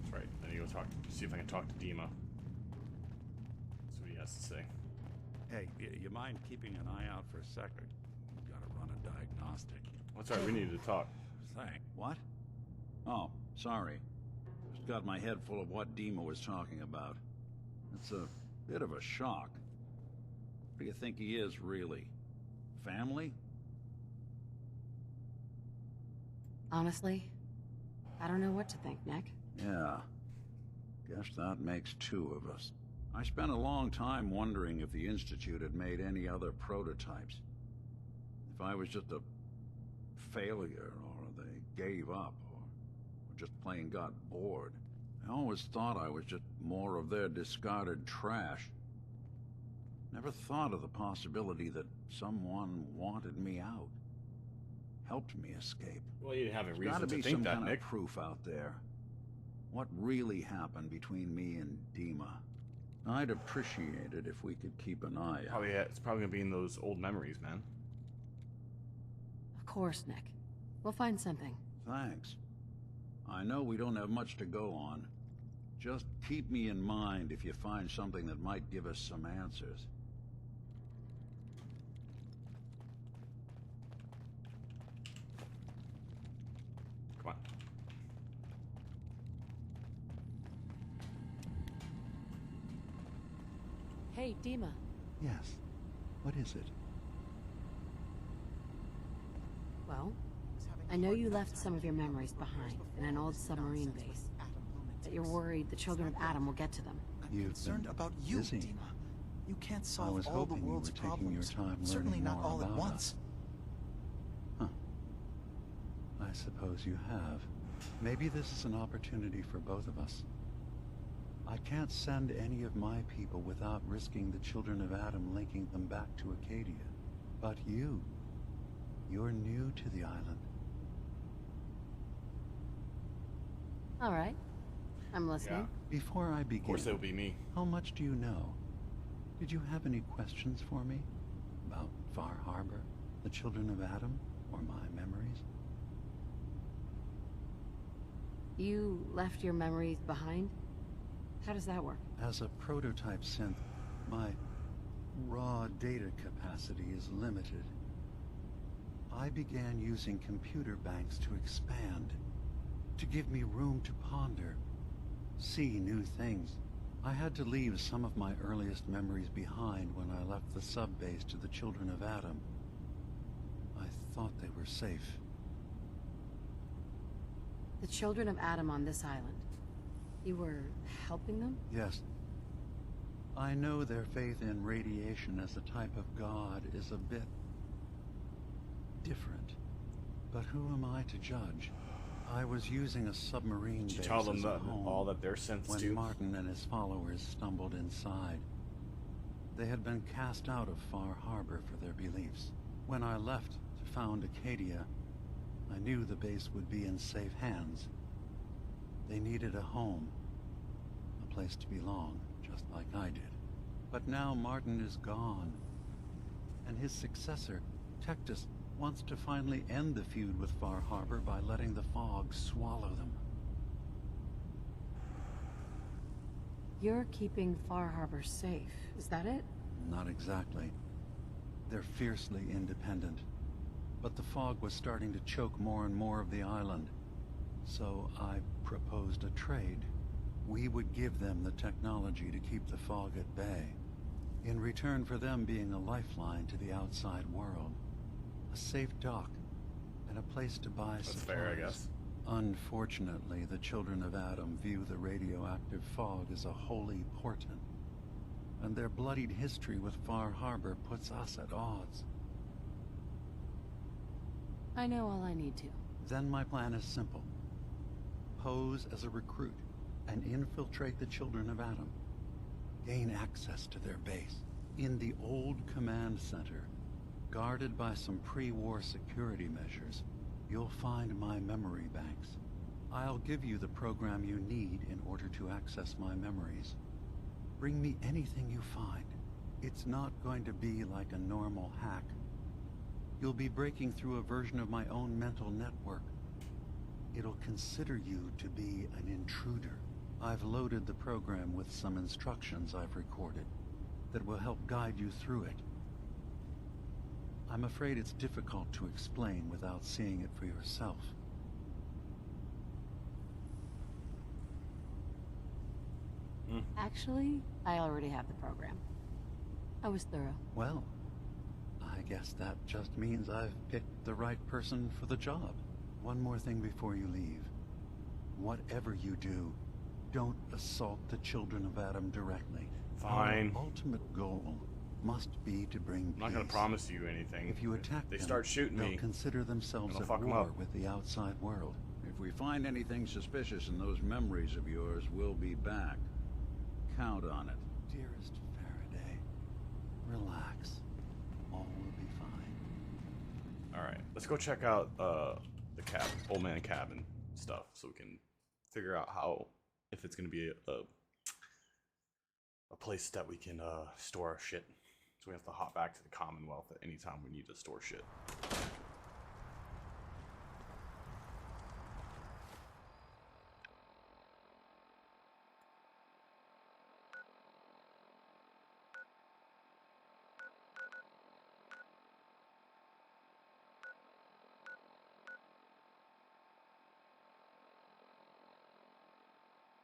That's right. I need to go talk. See if I can talk to Dima. See what he has to say. Hey, you mind keeping an eye out for a second? We've got to run a diagnostic. That's right. We need to talk. Thank. What? Oh, sorry. Just got my head full of what Dima was talking about. It's a bit of a shock. What do you think he is, really? Family? Honestly, I don't know what to think, Nick. Yeah. Guess that makes two of us. I spent a long time wondering if the Institute had made any other prototypes. If I was just a failure, or they gave up, or just plain got bored. I always thought I was just more of their discarded trash. Never thought of the possibility that someone wanted me out. Helped me escape. Well, you have a There's reason gotta to be think some that, kind Nick. of proof out there. What really happened between me and Dima? I'd appreciate it if we could keep an eye out. It's probably gonna be in those old memories, man. Of course, Nick. We'll find something. Thanks. I know we don't have much to go on. Just keep me in mind if you find something that might give us some answers. Come on. Hey, Dima. Yes. What is it? Well, I know you left some of your memories behind in an old submarine base. That you're worried the children of Adam will get to them. I'm concerned about you, Dima. You can't solve all the world's problems. Certainly not all at once. Huh. I suppose you have. Maybe this is an opportunity for both of us. I can't send any of my people without risking the children of Adam linking them back to Acadia. But you're new to the island. All right. I'm listening. Yeah. Before I begin, Of course it'll be me. How much do you know? Did you have any questions for me? About Far Harbor, the children of Adam, or my memories? You left your memories behind? How does that work? As a prototype synth, my raw data capacity is limited. I began using computer banks to expand, to give me room to ponder, see new things. I had to leave some of my earliest memories behind when I left the sub-base to the children of Adam. I thought they were safe. The children of Adam on this island. You were helping them? Yes. I know their faith in radiation as a type of god is a bit different. But who am I to judge? I was using a submarine base Did you tell them as a home all that they're synths when too? Martin and his followers stumbled inside. They had been cast out of Far Harbor for their beliefs. When I left to found Acadia, I knew the base would be in safe hands. They needed a home, a place to belong, just like I did. But now Martin is gone, and his successor, Tectus, wants to finally end the feud with Far Harbor by letting the fog swallow them. You're keeping Far Harbor safe, is that it? Not exactly. They're fiercely independent. But the fog was starting to choke more and more of the island. So I proposed a trade. We would give them the technology to keep the fog at bay, in return for them being a lifeline to the outside world. A safe dock, and a place to buy supplies. That's fair, I guess. Unfortunately, the children of Adam view the radioactive fog as a holy portent, and their bloodied history with Far Harbor puts us at odds. I know all I need to. Then my plan is simple. Pose as a recruit and infiltrate the children of Adam. Gain access to their base. In the old command center, guarded by some pre-war security measures, you'll find my memory banks. I'll give you the program you need in order to access my memories. Bring me anything you find. It's not going to be like a normal hack. You'll be breaking through a version of my own mental network. It'll consider you to be an intruder. I've loaded the program with some instructions I've recorded that will help guide you through it. I'm afraid it's difficult to explain without seeing it for yourself. Actually, I already have the program. I was thorough. Well, I guess that just means I've picked the right person for the job. One more thing before you leave. Whatever you do, don't assault the children of Adam directly. Fine. Our ultimate goal must be to bring peace. I'm not gonna promise you anything. If you attack they them, start shooting they'll me, consider themselves at fuck 'em war up. with the outside world. If we find anything suspicious in those memories of yours, we'll be back. Count on it. Dearest Faraday, relax. All will be fine. All right, let's go check out the old man cabin stuff, so we can figure out if it's gonna be a place that we can store our shit. So we have to hop back to the Commonwealth at any time we need to store shit.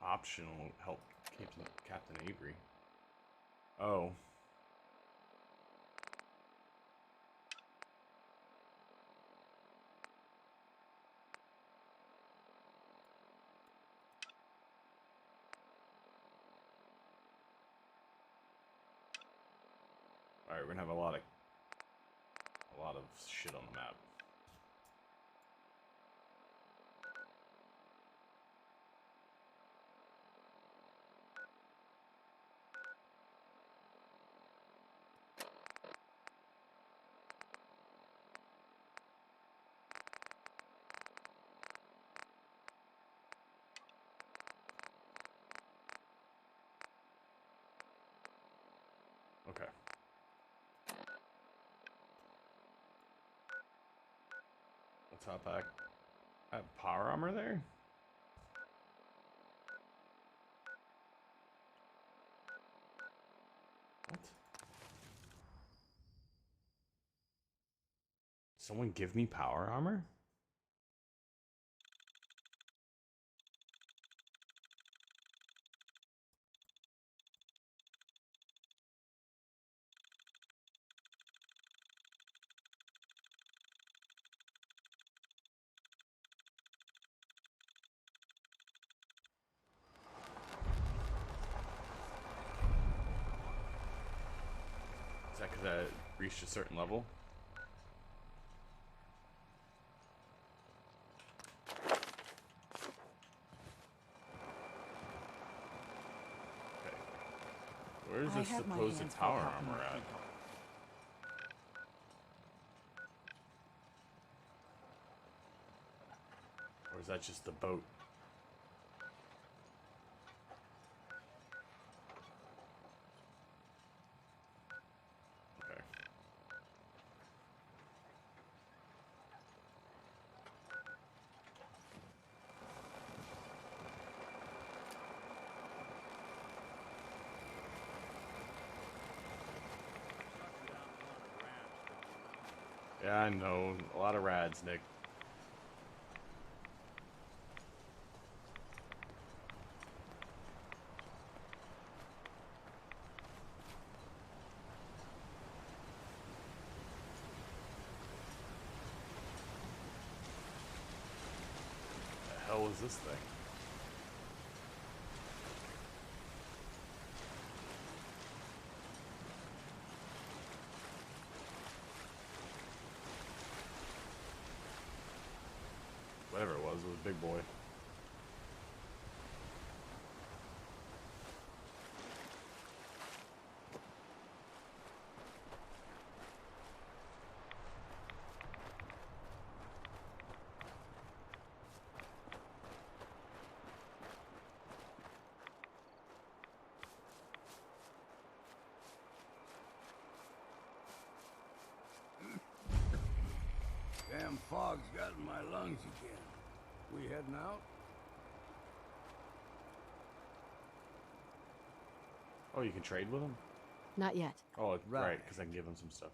Optional help Captain Avery. Oh. Alright, we're gonna have a lot of shit on the map. Okay. Let's hop back. I have power armor there? What? Someone give me power armor? Is that because I reached a certain level? Okay. Where's this supposed power armor at? Or is that just the boat? Okay. Yeah, I know. A lot of rads, Nick. The hell is this thing? Whatever it was big boy. Damn fog's got in my lungs again. We heading out? Oh, you can trade with him? Not yet. Oh, right, because I can give him some stuff.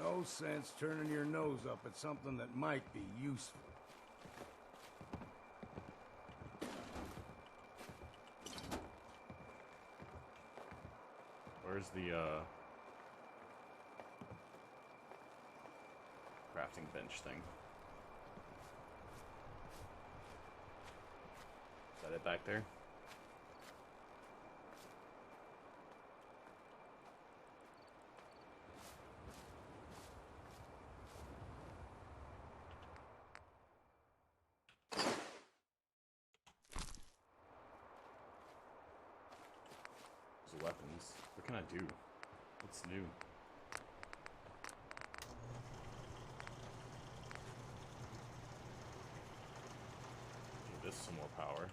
No sense turning your nose up at something that might be useful. Where's the, crafting bench thing. Is that it back there? Those weapons. What can I do? What's new? Give this some more power.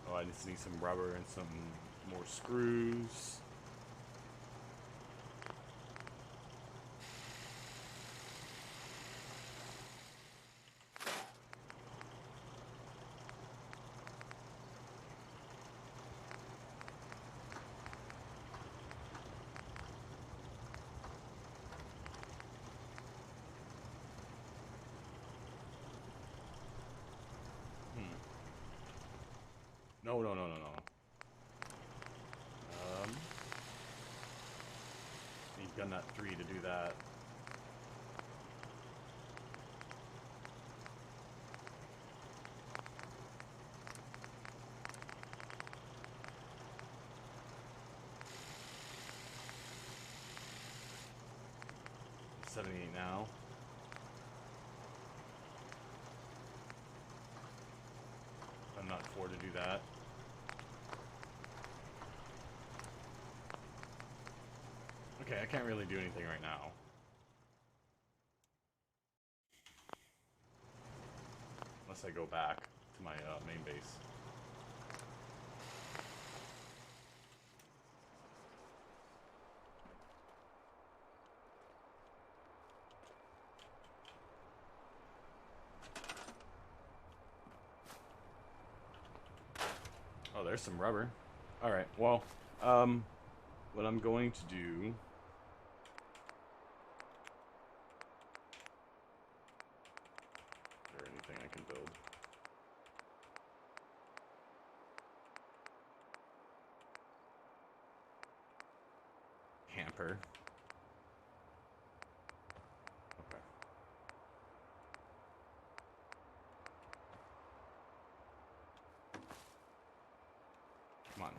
Oh, I just need some rubber and some more screws. No. Need gun nut 3 to do that. I'm 78 now. Gun nut 4 to do that. Okay, I can't really do anything right now. Unless I go back to my main base. Oh, there's some rubber. Alright, well, what I'm going to do... Is there anything I can build? Hamper. Okay. Come on.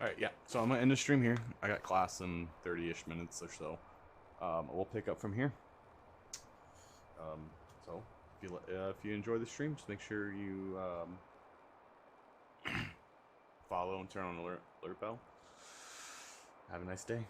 Alright, yeah. So I'm going to end the stream here. I got class in 30-ish minutes or so. We'll pick up from here. So, if you enjoy the stream, just make sure you follow and turn on the alert bell. Have a nice day.